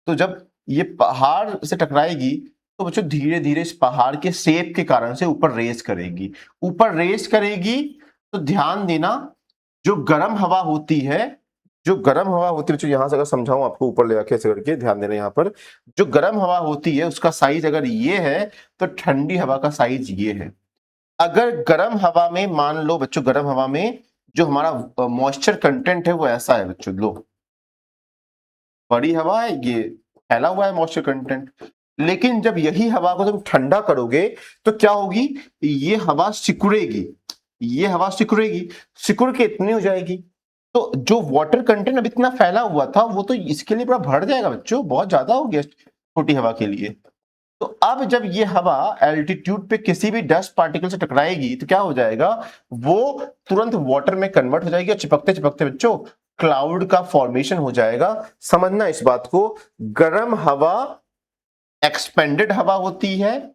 तो जब ये पहाड़ से टकराएगी तो बच्चों धीरे धीरे इस पहाड़ के शेप के कारण से ऊपर रेस करेगी, ऊपर रेस करेगी। तो ध्यान देना, जो गर्म हवा होती है, जो गर्म हवा होती है बच्चों, यहां से अगर समझाऊं आपको ऊपर ले आके ऐसे करके, ध्यान देना यहाँ पर, जो गर्म हवा होती है उसका साइज अगर ये है, तो ठंडी हवा का साइज ये है। अगर गर्म हवा में, मान लो बच्चों गर्म हवा में जो हमारा मॉइस्चर कंटेंट है वो ऐसा है बच्चों, लो बड़ी हवा है, ये फैला हुआ है मॉइस्चर कंटेंट। लेकिन जब यही हवा को तुम ठंडा करोगे तो क्या होगी, ये हवा सिकुड़ेगी, ये हवा सिकुड़ेगी, सिकुड़ के इतनी हो जाएगी। तो जो वाटर कंटेंट अभी इतना फैला हुआ था वो तो इसके लिए पूरा भर जाएगा बच्चों, बहुत ज्यादा हो गया छोटी हवा के लिए। तो अब जब ये हवा एल्टीट्यूड पे किसी भी डस्ट पार्टिकल से टकराएगी तो क्या हो जाएगा, वो तुरंत वाटर में कन्वर्ट हो जाएगी, और चिपकते चिपकते बच्चों क्लाउड का फॉर्मेशन हो जाएगा। समझना इस बात को, गर्म हवा एक्सपेंडेड हवा होती है,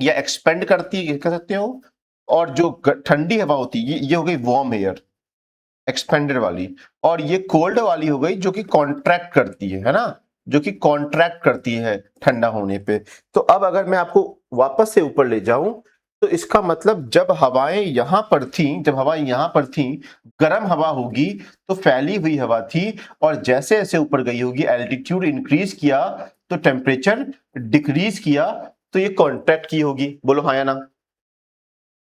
या एक्सपेंड करती है कह सकते हो, और जो ठंडी हवा होती है ये हो गई वार्म एयर, एक्सपेंडेड वाली, और ये कोल्ड वाली हो गई जो कि कॉन्ट्रैक्ट करती है ना, जो कि कॉन्ट्रैक्ट करती है ठंडा होने पे। तो अब अगर मैं आपको वापस से ऊपर ले जाऊं, तो इसका मतलब जब हवाएं यहां पर थी, जब हवाएं यहां पर थी, गर्म हवा होगी तो फैली हुई हवा थी, और जैसे जैसे ऊपर गई होगी, एल्टीट्यूड इंक्रीज किया तो टेम्परेचर डिक्रीज किया, तो ये कॉन्ट्रैक्ट की होगी। बोलो हाँ या ना?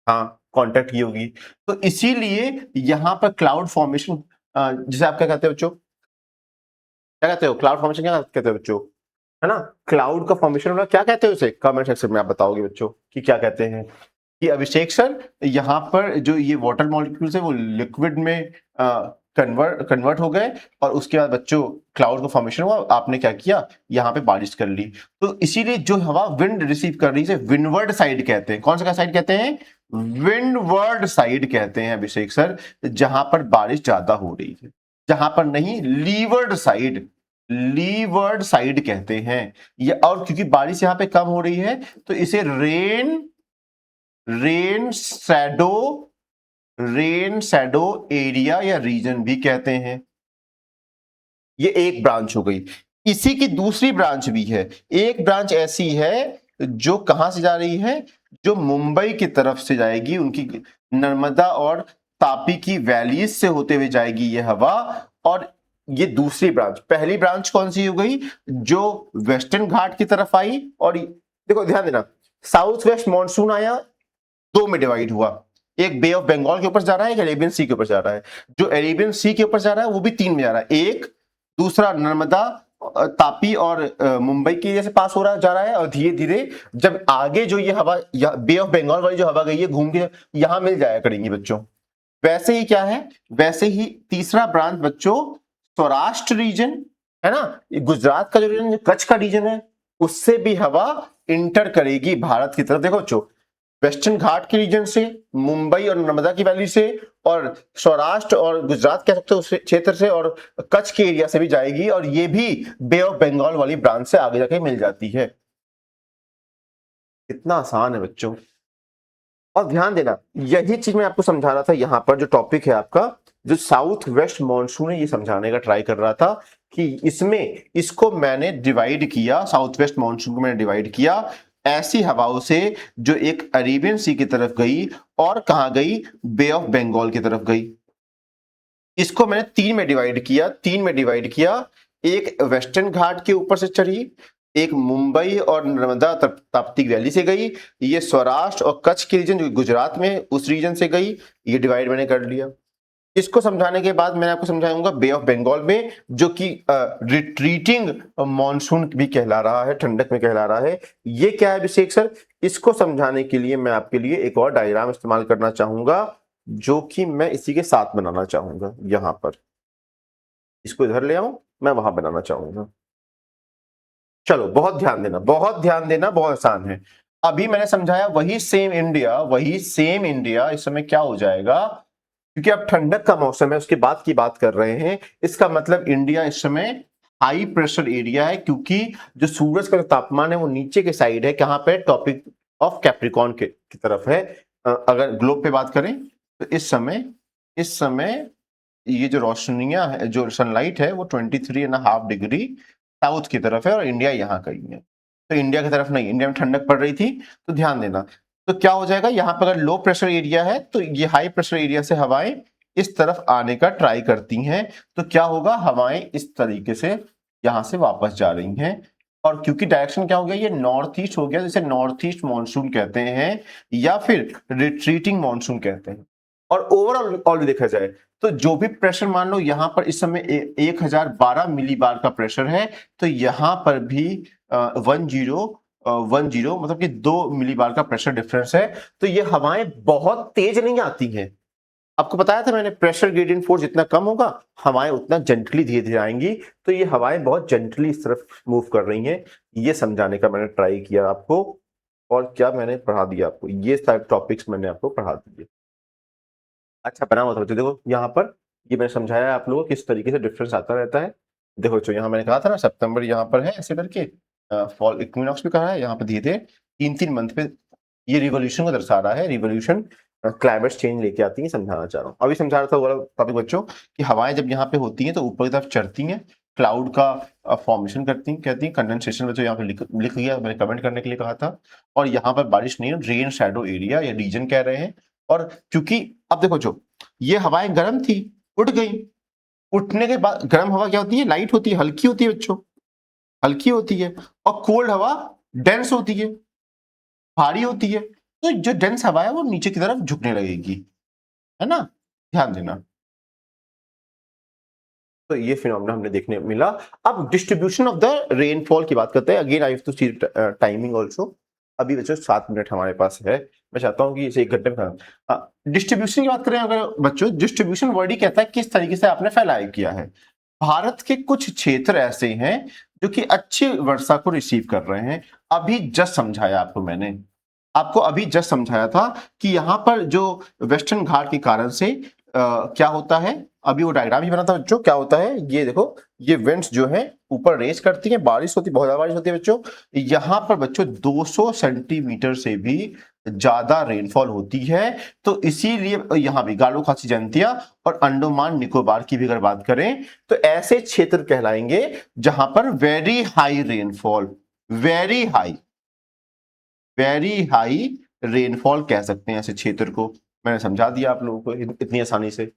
हाँ, कांटेक्ट की होगी। तो इसीलिए यहां पर क्लाउड फॉर्मेशन, जिसे आप क्या कहते हो बच्चों, क्या कहते हो, क्लाउड फॉर्मेशन क्या कहते हो बच्चों, है ना? क्लाउड का फॉर्मेशन होना क्या कहते हो उसे, कमेंट सेक्शन में आप बताओगे बच्चों कि क्या कहते हैं। कि अभिषेक सर यहाँ पर जो ये वाटर मॉलिक्यूल्स है वो लिक्विड में कन्वर्ट हो गए, और उसके बाद बच्चों क्लाउड का फॉर्मेशन हुआ, आपने क्या किया, यहाँ पे बारिश कर ली। तो इसीलिए जो हवा विंड रिसीव कर रही है विंडवर्ड साइड कहते हैं। कौन सा साइड कहते हैं? विंडवर्ड साइड कहते हैं अभिषेक सर, जहां पर बारिश ज्यादा हो रही है। जहां पर नहीं, लीवर्ड साइड, लीवर्ड साइड कहते हैं ये। और क्योंकि बारिश यहां पे कम हो रही है तो इसे रेन शैडो एरिया या रीजन भी कहते हैं। ये एक ब्रांच हो गई। इसी की दूसरी ब्रांच भी है, एक ब्रांच ऐसी है जो कहां से जा रही है, जो मुंबई की तरफ से जाएगी, उनकी नर्मदा और तापी की वैलीज से होते हुए जाएगी ये हवा, और ये दूसरी ब्रांच। पहली ब्रांच कौन सी हो गई, जो वेस्टर्न घाट की तरफ आई, और देखो ध्यान देना, साउथ वेस्ट मानसून आया, दो में डिवाइड हुआ, एक बे ऑफ बंगाल के ऊपर जा रहा है, एक अरेबियन सी के ऊपर जा रहा है। जो अरेबियन सी के ऊपर जा रहा है वो भी तीन में जा रहा है, एक दूसरा नर्मदा, तापी और मुंबई की जैसे पास हो रहा जा रहा है, और धीरे धीरे जब आगे जो ये हवा बे ऑफ बंगाल वाली जो हवा गई है घूम के यहां मिल जाया करेंगी बच्चों। वैसे ही क्या है, वैसे ही तीसरा ब्रांच बच्चों सौराष्ट्र रीजन है ना, गुजरात का जो रीजन, कच्छ का रीजन है, उससे भी हवा इंटर करेगी भारत की तरफ। देखो बच्चों, वेस्टर्न घाट के रीजन से, मुंबई और नर्मदा की वैली से, और सौराष्ट्र और गुजरात कह सकते हो उस क्षेत्र से, और कच्छ के एरिया से भी जाएगी, और ये भी बे ऑफ बंगाल वाली ब्रांच से आगे जाके मिल जाती है। कितना आसान है बच्चों। और ध्यान देना, यही चीज मैं आपको समझा रहा था, यहां पर जो टॉपिक है आपका, जो साउथ वेस्ट मॉनसून है, ये समझाने का ट्राई कर रहा था कि इसमें इसको मैंने डिवाइड किया, साउथ वेस्ट मॉनसून को मैंने डिवाइड किया ऐसी हवाओं से जो एक अरेबियन सी की तरफ गई और कहां गई, बे ऑफ बंगाल की तरफ गई। इसको मैंने तीन में डिवाइड किया, एक वेस्टर्न घाट के ऊपर से चढ़ी, एक मुंबई और नर्मदा ताप्ती वैली से गई, ये सौराष्ट्र और कच्छ के रीजन जो गुजरात में उस रीजन से गई, ये डिवाइड मैंने कर लिया। इसको समझाने के बाद मैंने आपको समझाऊंगा बे ऑफ बंगाल में, जो कि रिट्रीटिंग मॉनसून भी कहला रहा है, ठंडक में कहला रहा है। ये क्या है अभिषेक सर, इसको समझाने के लिए मैं आपके लिए एक और डायग्राम इस्तेमाल करना चाहूंगा, जो कि मैं इसी के साथ बनाना चाहूंगा। यहां पर इसको इधर ले आऊं, मैं वहां बनाना चाहूंगा। चलो बहुत ध्यान देना, बहुत ध्यान देना, बहुत आसान है। अभी मैंने समझाया वही सेम इंडिया इस समय क्या हो जाएगा, क्योंकि अब ठंडक का मौसम है, उसके बाद की बात कर रहे हैं, इसका मतलब इंडिया इस समय हाई प्रेशर एरिया है, क्योंकि जो सूरज का तापमान है वो नीचे के साइड है, कहां पे, टॉपिक ऑफ कैप्रिकॉन की तरफ है। अगर ग्लोब पे बात करें तो इस समय ये जो रोशनियां है, जो सनलाइट है, वो 23.5 डिग्री साउथ की तरफ है, और इंडिया यहाँ कहीं है, तो इंडिया की तरफ नहीं, इंडिया में ठंडक पड़ रही थी। तो ध्यान देना, तो क्या हो जाएगा, यहाँ पर अगर लो प्रेशर एरिया है तो ये हाई प्रेशर एरिया से हवाएं इस तरफ आने का ट्राई करती हैं, तो क्या होगा, हवाएं इस तरीके से यहां से वापस जा रही हैं, और क्योंकि डायरेक्शन क्या हो गया, ये नॉर्थ ईस्ट हो गया, जिसे नॉर्थ ईस्ट मानसून कहते हैं या फिर रिट्रीटिंग मानसून कहते हैं। और ओवरऑल देखा जाए तो जो भी प्रेशर, मान लो यहां पर इस समय 1012 मिली बार का प्रेशर है, तो यहां पर भी 10 मतलब कि 2 मिली बार का प्रेशर डिफरेंस है। तो ये हवाएं बहुत तेज नहीं आती हैं, आपको बताया था मैंने, प्रेशर ग्रेडियंट फोर्स जितना कम होगा हवाएं उतना जेंटली धीरे धीरे आएंगी, तो ये हवाएं बहुत जेंटली इस तरफ मूव कर रही हैं। ये समझाने का मैंने ट्राई किया आपको, और क्या मैंने पढ़ा दिया आपको, ये सारे टॉपिक्स मैंने आपको पढ़ा दिए। अच्छा बना हुआ था बच्चों, देखो यहाँ पर ये मैंने समझाया आप लोगों को किस तरीके से डिफरेंस आता रहता है। देखो बच्चों, यहाँ मैंने कहा था ना सितंबर यहाँ पर है ऐसे करके, फॉल इक्विनॉक्स भी कहा है, यहाँ पर धीरे धीरे 3-3 मंथ पे ये रिवोल्यूशन को दर्शा रहा है। रिवोल्यूशन क्लाइमेट चेंज लेके आती है, समझाना चाह रहा हूँ। अभी समझा रहा था वो टॉपिक बच्चों कि हवाएं जब यहाँ पे होती हैं तो ऊपर की तरफ चढ़ती हैं, क्लाउड का फॉर्मेशन कहती हैं कंडेंसेशन। बच्चों यहाँ पे लिख गया, मैंने कमेंट करने के लिए कहा था। और यहाँ पर बारिश नहीं है, रेन शैडो एरिया या रीजन कह रहे हैं। और क्योंकि अब देखो जो ये हवाएं गर्म थी, उठ गई, उठने के बाद गर्म हवा क्या होती है, लाइट होती है, हल्की होती है बच्चों, हल्की होती है। और कोल्ड हवा डेंस होती है, भारी होती है। तो जो डेंस हवा है वो नीचे की तरफ झुकने लगेगी, है ना, ध्यान देना। तो ये फिनोमेना हमने देखने मिला। अब डिस्ट्रीब्यूशन ऑफ द रेनफॉल की बात करते हैं। Again I have to see timing also. अभी बच्चों 7 मिनट हमारे पास है, मैं चाहता हूं कि इसे 1 घंटे में डिस्ट्रीब्यूशन की बात करें अगर बच्चों, डिस्ट्रीब्यूशन वर्ड ही कहता है किस तरीके से आपने फैलाया किया है। भारत के कुछ क्षेत्र ऐसे हैं जो कि अच्छी वर्षा को रिसीव कर रहे हैं। अभी जस्ट समझाया आपको मैंने, आपको अभी जस्ट समझाया था कि यहां पर जो वेस्टर्न घाट के कारण से क्या होता है, अभी वो डायग्राम ही बना था बच्चों। क्या होता है ये देखो, ये विंड्स जो है ऊपर रेस करती है, बारिश होती है, बहुत ज्यादा बारिश होती है बच्चों। यहां पर बच्चों 200 सेंटीमीटर से भी ज्यादा रेनफॉल होती है। तो इसीलिए यहां भी गालो खासी जयंतिया और अंडमान निकोबार की भी अगर बात करें तो ऐसे क्षेत्र कहलाएंगे जहां पर very high rainfall, very high rainfall कह सकते हैं ऐसे क्षेत्र को। मैंने समझा दिया आप लोगों को इतनी आसानी से।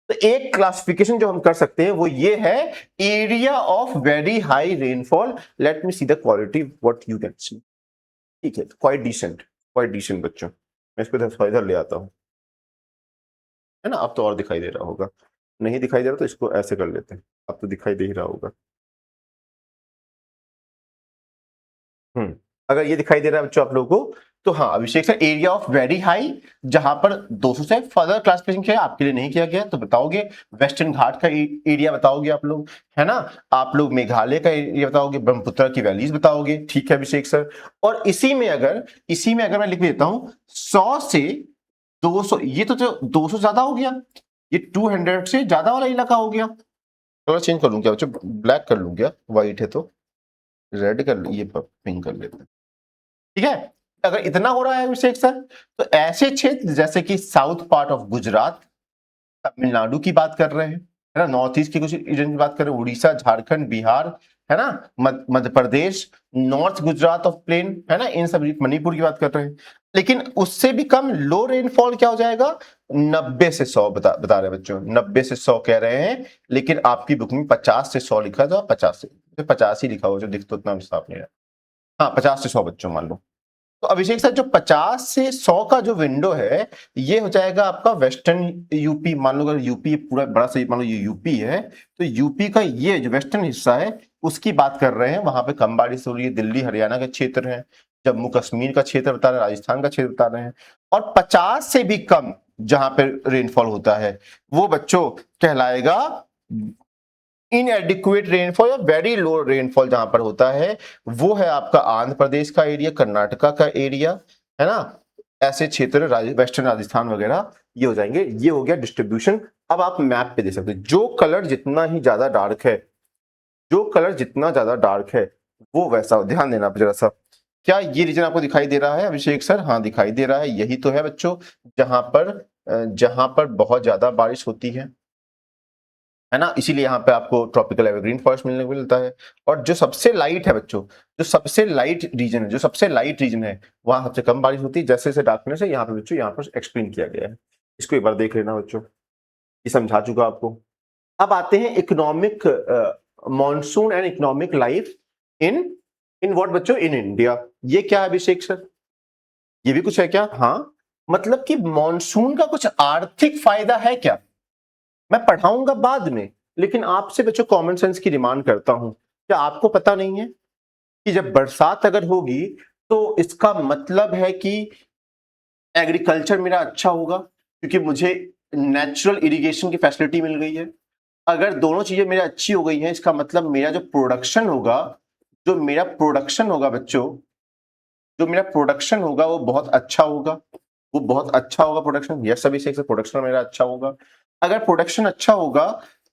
तो एक क्लासिफिकेशन जो हम कर सकते हैं वो ये है, area of very high rainfall. Let me see the quality what you can see. ठीक है, क्वाइट डिसेंट बच्चों। मैं इसको इधर ले आता हूँ, है ना। अब तो और दिखाई दे रहा होगा, नहीं दिखाई दे रहा तो इसको ऐसे कर लेते हैं, अब तो दिखाई दे ही रहा होगा। अगर ये दिखाई दे रहा है बच्चों आप लोगों को, तो हाँ Abhishek sir, area of very high, जहां पर 200 से फर्दर क्लासिफिकेशन किया आपके लिए नहीं किया गया, तो बताओगे वेस्टर्न घाट का एरिया बताओगे आप लोग, है ना। आप लोग मेघालय का एरिया बताओगे, ब्रह्मपुत्र की वैलीज बताओगे, ठीक है अभिषेक सर। और इसी में अगर मैं लिख देता हूं 100 से 200, ये तो जो 200 ज्यादा हो गया, ये 200 से ज्यादा वाला इलाका हो गया। थोड़ा चेंज कर लूं क्या बच्चों, ब्लैक कर लूं क्या, व्हाइट है तो रेड कर, ये पिंक कर लेते हैं, ठीक है। अगर इतना हो रहा है अभिषेक सर, तो ऐसे क्षेत्र जैसे कि south part of Gujarat, Tamil Nadu की बात कर रहे हैं, है ना, नॉर्थ ईस्ट की कुछ रीजन की बात कर रहे हैं, उड़ीसा, झारखंड, बिहार, है ना, Madhya Pradesh, north Gujarat of plane, है ना, इन सब, मणिपुर की बात कर रहे हैं। लेकिन उससे भी कम लो रेनफॉल क्या हो जाएगा, 90 से 100 बता रहे हैं बच्चों, 90 से 100 कह रहे हैं। लेकिन आपकी बुक में 50 से 100 लिखा था, 50 ही लिखा हो, जो दिख तो उतना साफ नहीं रहा। हाँ 50 से 100 बच्चों मान लो। तो अभिषेक सर, जो 50 से 100 का जो विंडो है, ये हो जाएगा आपका वेस्टर्न यूपी। मान लो अगर यूपी पूरा बड़ा सा, मान लो ये यूपी है, तो यूपी का ये जो वेस्टर्न हिस्सा है उसकी बात कर रहे हैं, वहां पे कम बारिश हो रही है। दिल्ली हरियाणा के क्षेत्र है, जम्मू कश्मीर का क्षेत्र बता रहे हैं, राजस्थान का क्षेत्र बता रहे हैं। और 50 से भी कम जहां पे रेनफॉल होता है, वो बच्चों कहलाएगा इनएडिक्वेट रेनफॉल या वेरी लो रेनफॉल। जहां पर होता है वो है आपका आंध्र प्रदेश का एरिया, कर्नाटका का एरिया, है ना, ऐसे क्षेत्र वेस्टर्न राजस्थान वगैरह ये हो जाएंगे। ये हो गया डिस्ट्रीब्यूशन। अब आप मैप पे देख सकते हैं, जो कलर जितना ही ज्यादा डार्क है, जो कलर जितना ज्यादा डार्क है वो वैसा, ध्यान देना जरा सा। क्या ये रीजन आपको दिखाई दे रहा है अभिषेक सर? हाँ दिखाई दे रहा है, यही तो है बच्चों, जहां पर बहुत ज्यादा बारिश होती है ना। इसीलिए यहाँ पे आपको ट्रॉपिकल एवरग्रीन फॉरेस्ट मिलने को मिलता है। और जो सबसे लाइट है बच्चों, जो सबसे लाइट रीजन है, वहां सबसे कम बारिश होती है। जैसे जैसे डार्कनेस है यहाँ पे बच्चों, यहाँ पर एक्सप्लेन किया गया है, इसको एक बार देख लेना बच्चों, ये समझा चुका आपको। अब आते हैं economic monsoon and economic life in in what बच्चों, इन इंडिया। ये क्या है अभिषेक सर? ये भी कुछ है क्या? हाँ, मतलब कि मॉनसून का कुछ आर्थिक फायदा है क्या? मैं पढ़ाऊंगा बाद में, लेकिन आपसे बच्चों कॉमन सेंस की डिमांड करता हूं। क्या आपको पता नहीं है कि जब बरसात अगर होगी तो इसका मतलब है कि एग्रीकल्चर मेरा अच्छा होगा, क्योंकि मुझे नेचुरल इरिगेशन की फैसिलिटी मिल गई है। अगर दोनों चीजें मेरी अच्छी हो गई हैं, इसका मतलब मेरा जो प्रोडक्शन होगा, बच्चों, जो मेरा प्रोडक्शन होगा वो बहुत अच्छा होगा, प्रोडक्शन। यस सभी से प्रोडक्शन मेरा अच्छा होगा। अगर प्रोडक्शन अच्छा होगा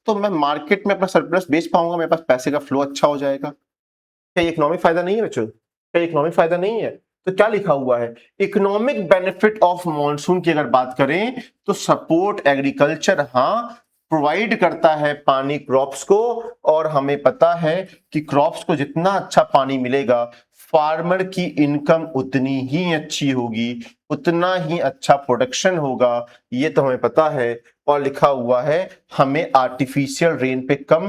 तो मैं मार्केट में अपना सरप्लस बेच पाऊंगा, मेरे पास पैसे का फ्लो अच्छा हो जाएगा। क्या ये इकोनॉमिक फायदा नहीं है बच्चों? क्या इकोनॉमिक फायदा नहीं है? तो क्या लिखा हुआ है, इकोनॉमिक बेनिफिट ऑफ मॉनसून की अगर बात करें तो सपोर्ट एग्रीकल्चर, हाँ प्रोवाइड करता है पानी क्रॉप्स को। और हमें पता है कि क्रॉप्स को जितना अच्छा पानी मिलेगा, फार्मर की इनकम उतनी ही अच्छी होगी, उतना ही अच्छा प्रोडक्शन होगा, ये तो हमें पता है। और लिखा हुआ है हमें आर्टिफिशियल रेन पे कम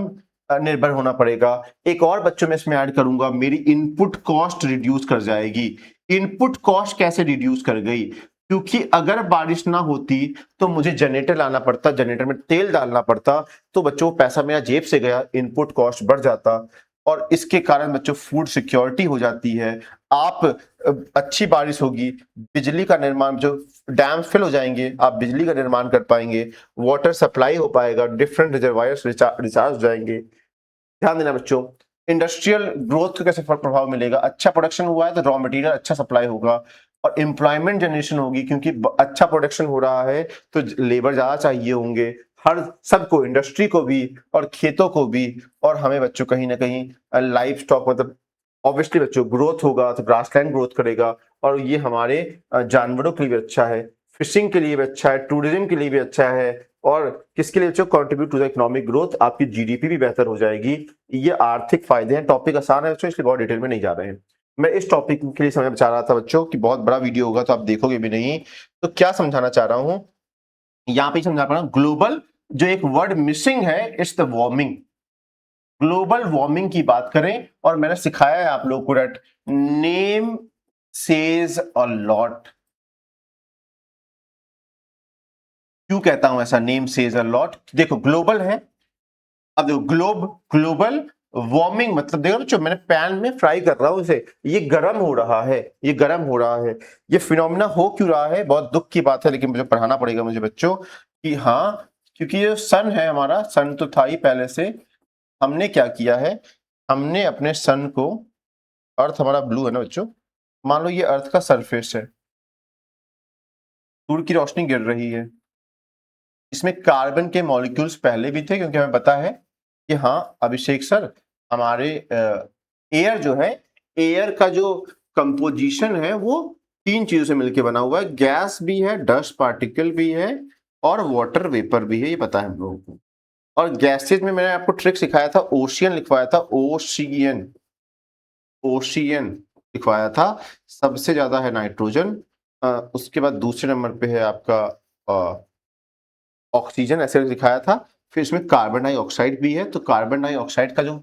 निर्भर होना पड़ेगा। एक और बच्चों में इसमें ऐड करूंगा, मेरी इनपुट कॉस्ट रिड्यूस कर जाएगी। इनपुट कॉस्ट कैसे रिड्यूस कर गई? क्योंकि अगर बारिश ना होती तो मुझे जनरेटर लाना पड़ता, जनरेटर में तेल डालना पड़ता, तो बच्चों पैसा मेरा जेब से गया, इनपुट कॉस्ट बढ़ जाता। और इसके कारण बच्चों फूड सिक्योरिटी हो जाती है। आप अच्छी बारिश होगी, बिजली का निर्माण, जो डैम फिल हो जाएंगे, आप बिजली का निर्माण कर पाएंगे, वाटर सप्लाई हो पाएगा, डिफरेंट रिजर्वायर्स रिचार्ज हो जाएंगे। ध्यान देना बच्चों, इंडस्ट्रियल ग्रोथ को कैसे प्रभाव मिलेगा? अच्छा प्रोडक्शन हुआ है तो रॉ मटेरियल अच्छा सप्लाई होगा और एम्प्लॉयमेंट जनरेशन होगी, क्योंकि अच्छा प्रोडक्शन हो रहा है तो लेबर ज्यादा चाहिए होंगे, हर सबको, इंडस्ट्री को भी और खेतों को भी। और हमें बच्चों कहीं ना कहीं लाइफ स्टॉक, मतलब ऑब्वियसली बच्चों ग्रोथ होगा तो ग्रासलैंड ग्रोथ करेगा, और ये हमारे जानवरों के लिए भी अच्छा है, फिशिंग के लिए भी अच्छा है, टूरिज्म के लिए भी अच्छा है। और किसके लिए बच्चों? Contribute to the economic growth, आपकी जीडीपी भी बेहतर हो जाएगी। ये आर्थिक फायदे हैं। टॉपिक आसान है बच्चों, इसलिए बहुत डिटेल में नहीं जा रहे हैं। मैं इस टॉपिक के लिए समय बचा रहा था बच्चों कि बहुत बड़ा वीडियो होगा तो आप देखोगे भी नहीं। तो क्या समझाना चाह रहा हूं, यहाँ पे समझा पा रहा हूं, ग्लोबल जो एक वर्ड मिसिंग है, it's the warming. Global warming की बात करें, और मैंने सिखाया है आप लोगों को that name says a lot. क्यों कहता हूं ऐसा, नेम सेज अ लॉट? देखो ग्लोबल है, अब देखो ग्लोबल वार्मिंग मतलब देखो बच्चों, मैंने पैन में फ्राई कर रहा हूं इसे, ये गर्म हो रहा है, ये गर्म हो रहा है। ये फिनोमिना हो क्यों रहा है, बहुत दुख की बात है, लेकिन मुझे पढ़ाना पड़ेगा मुझे बच्चों कि हाँ, क्योंकि ये सन है हमारा, सन तो था ही पहले से। हमने क्या किया है, हमने अपने सन को, अर्थ हमारा ब्लू है ना बच्चों, मान लो ये अर्थ का सरफेस है, सूर्य की रोशनी गिर रही है, इसमें कार्बन के मॉलिक्यूल्स पहले भी थे, क्योंकि हमें पता है कि हाँ अभिषेक सर, हमारे एयर जो है, एयर का जो कंपोजिशन है वो 3 चीजों से मिलकर बना हुआ है, गैस भी है, डस्ट पार्टिकल भी है, और वाटर वेपर भी है, ये पता है हम लोगों को। और गैसेज में मैंने आपको ट्रिक सिखाया था, ओशियन लिखवाया था, ओशियन, ओशियन लिखवाया था। सबसे ज्यादा है नाइट्रोजन, उसके बाद दूसरे नंबर पे है आपका ऑक्सीजन, ऐसे दिखाया था। फिर इसमें कार्बन डाइऑक्साइड भी है, तो कार्बन डाइऑक्साइड का जो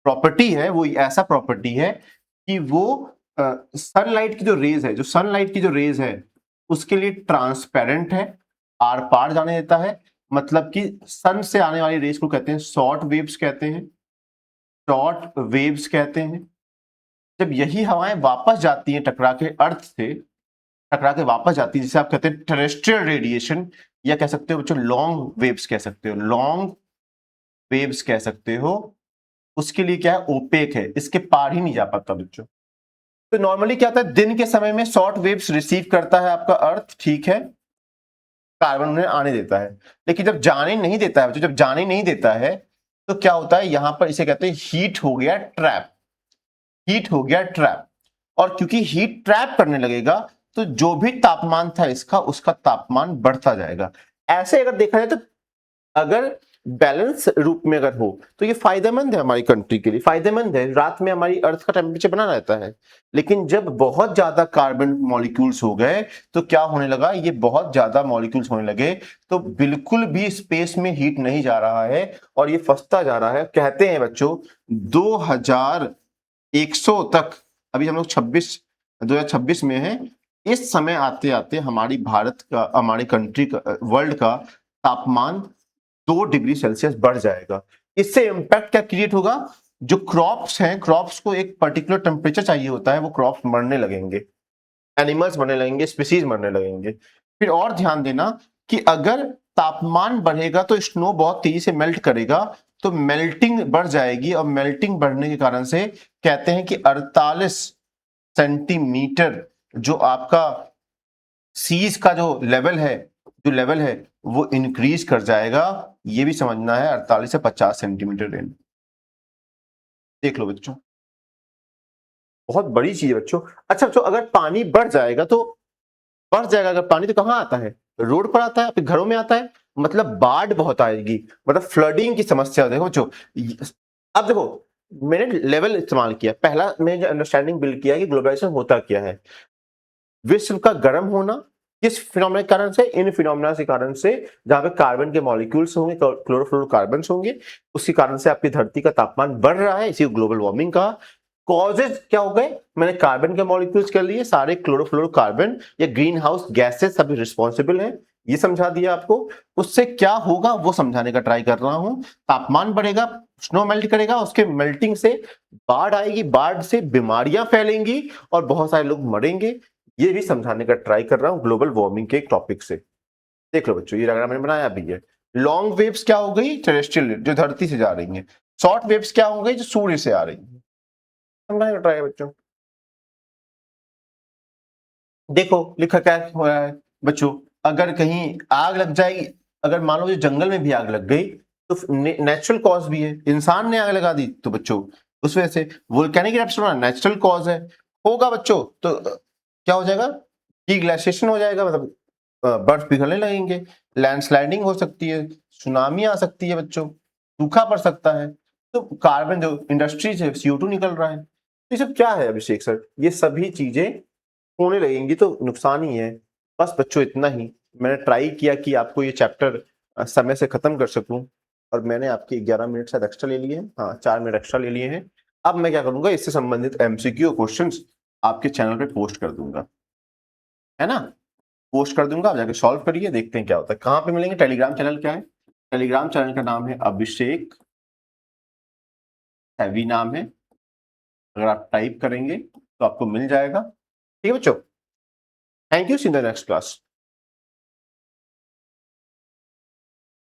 प्रॉपर्टी है वो ऐसा प्रॉपर्टी है कि वो सनलाइट की जो रेज है, जो सनलाइट की जो रेज है उसके लिए ट्रांसपेरेंट है, आर पार जाने देता है। मतलब कि सन से आने वाली रेज को कहते हैं शॉर्ट वेव्स कहते हैं, शॉर्ट वेव्स कहते हैं। जब यही हवाएं वापस जाती हैं टकरा के, अर्थ से टकरा के वापस जाती है, जिसे आप कहते हैं टेरेस्ट्रियल रेडिएशन, या कह सकते हो बच्चों लॉन्ग वेव्स कह सकते हो, लॉन्ग वेव्स कह सकते हो। उसके लिए क्या है, ओपेक है, इसके पार ही नहीं जा पाता बच्चों। तो नॉर्मली क्या होता है, दिन के समय में शॉर्ट वेव्स रिसीव करता है आपका अर्थ, ठीक है, कार्बन उन्हें आने देता है। लेकिन जब जाने नहीं देता है बच्चों, जब जाने नहीं देता है तो क्या होता है, यहां पर इसे कहते हैं हीट हो गया ट्रैप, हीट हो गया ट्रैप। और क्योंकि हीट ट्रैप करने लगेगा तो जो भी तापमान था इसका, उसका तापमान बढ़ता जाएगा। ऐसे अगर देखा जाए तो अगर बैलेंस रूप में अगर हो तो ये फायदेमंद है, हमारी कंट्री के लिए फायदेमंद है, रात में हमारी अर्थ का टेम्परेचर बना रहता है। लेकिन जब बहुत ज्यादा कार्बन मॉलिक्यूल्स हो गए तो क्या होने लगा, ये बहुत ज्यादा मॉलिक्यूल्स होने लगे तो बिल्कुल भी स्पेस में हीट नहीं जा रहा है, और ये फंसता जा रहा है। कहते हैं बच्चों 2100 तक, अभी हम लोग 2026 में है, इस समय आते आते हमारी भारत का, हमारी कंट्री का, वर्ल्ड का तापमान 2 डिग्री सेल्सियस बढ़ जाएगा। इससे इंपैक्ट क्या क्रिएट होगा, जो क्रॉप्स हैं, क्रॉप्स को एक पर्टिकुलर टेम्परेचर चाहिए होता है, वो क्रॉप्स मरने लगेंगे, एनिमल्स मरने लगेंगे, स्पीसीज मरने लगेंगे। फिर और ध्यान देना कि अगर तापमान बढ़ेगा तो स्नो बहुत तेजी से मेल्ट करेगा, तो मेल्टिंग बढ़ जाएगी, और मेल्टिंग बढ़ने के कारण से कहते हैं कि 48 सेंटीमीटर जो आपका सीज का जो लेवल है, जो लेवल है वो इंक्रीज कर जाएगा। ये भी समझना है, 48 से 50 सेंटीमीटर रेंज। देख लो बच्चों, बहुत बड़ी चीज है बच्चों। अच्छा बच्चों, अगर पानी बढ़ जाएगा तो, बढ़ जाएगा अगर पानी, तो कहां आता है, रोड पर आता है, आपके घरों में आता है, मतलब बाढ़ बहुत आएगी, मतलब फ्लडिंग की समस्या। देखो बच्चों, अब देखो मैंने लेवल इस्तेमाल किया, पहला मैंने जो अंडरस्टैंडिंग बिल्ड किया कि ग्लोबलाइजेशन होता क्या है, विश्व का गर्म होना, किस फिनोमेना के कारण से, इन फिनोमेना के कारण से, जहां पे कार्बन के मॉलिक्यूल्स होंगे, क्लोरोफ्लोरोकार्बन होंगे, उसके कारण से आपकी धरती का तापमान बढ़ रहा है, इसी ग्लोबल वार्मिंग का। कॉजेज क्या हो गए, मैंने कार्बन के मॉलिक्यूल्स कर लिए, सारे क्लोरोफ्लोरोकार्बन या ग्रीन हाउस गैसेस सभी रिस्पॉन्सिबल हैं, ये समझा दिया आपको। उससे क्या होगा वो समझाने का ट्राई कर रहा हूं। तापमान बढ़ेगा, स्नो मेल्ट करेगा, उसके मेल्टिंग से बाढ़ आएगी, बाढ़ से बीमारियां फैलेंगी और बहुत सारे लोग मरेंगे, ये भी समझाने का ट्राई कर रहा हूं ग्लोबल वार्मिंग के एक टॉपिक से। देख लो बच्चों, ये डायग्राम मैंने बनाया भी है। लॉन्ग वेव्स क्या हो गई, टेरेस्ट्रियल जो धरती से जा रही हैं। शॉर्ट वेव्स क्या हो गई, जो सूर्य से आ रही है। समझाने का ट्राई है बच्चों। देखो लिखा क्या हो रहा है बच्चों, अगर कहीं आग लग जाएगी, अगर मान लो जंगल में भी आग लग गई तो नेचुरल कॉज भी है, इंसान ने आग लगा दी तो बच्चों उस वजह से वोल्केनिक इरप्शन नेचुरल कॉज है, होगा बच्चों तो क्या हो जाएगा, डिग्लेशिएशन हो जाएगा, मतलब बर्फ पिघलने लगेंगे, लैंडस्लाइडिंग हो सकती है, सुनामी आ सकती है बच्चों, सूखा पड़ सकता है। तो कार्बन जो इंडस्ट्री से CO2 निकल रहा है, तो ये सब क्या है अभिषेक सर, ये सभी चीजें होने लगेंगी तो नुकसान ही है। बस बच्चों इतना ही, मैंने ट्राई किया कि आपको ये चैप्टर समय से खत्म कर सकूं, और मैंने आपके 11 मिनट शायद एक्स्ट्रा ले लिए हैं, हाँ 4 मिनट एक्स्ट्रा ले लिए हैं। अब मैं क्या करूंगा, इससे संबंधित एमसीक्यू क्वेश्चंस आपके चैनल पे पोस्ट कर दूंगा, है ना, पोस्ट कर दूंगा, आप जाके सॉल्व करिए, देखते हैं क्या होता है। कहाँ पे मिलेंगे? टेलीग्राम चैनल क्या है? टेलीग्राम चैनल का नाम है अभिषेक हैवी नाम है, अगर आप टाइप करेंगे तो आपको मिल जाएगा। ठीक है बच्चों, thank you, see in the next class.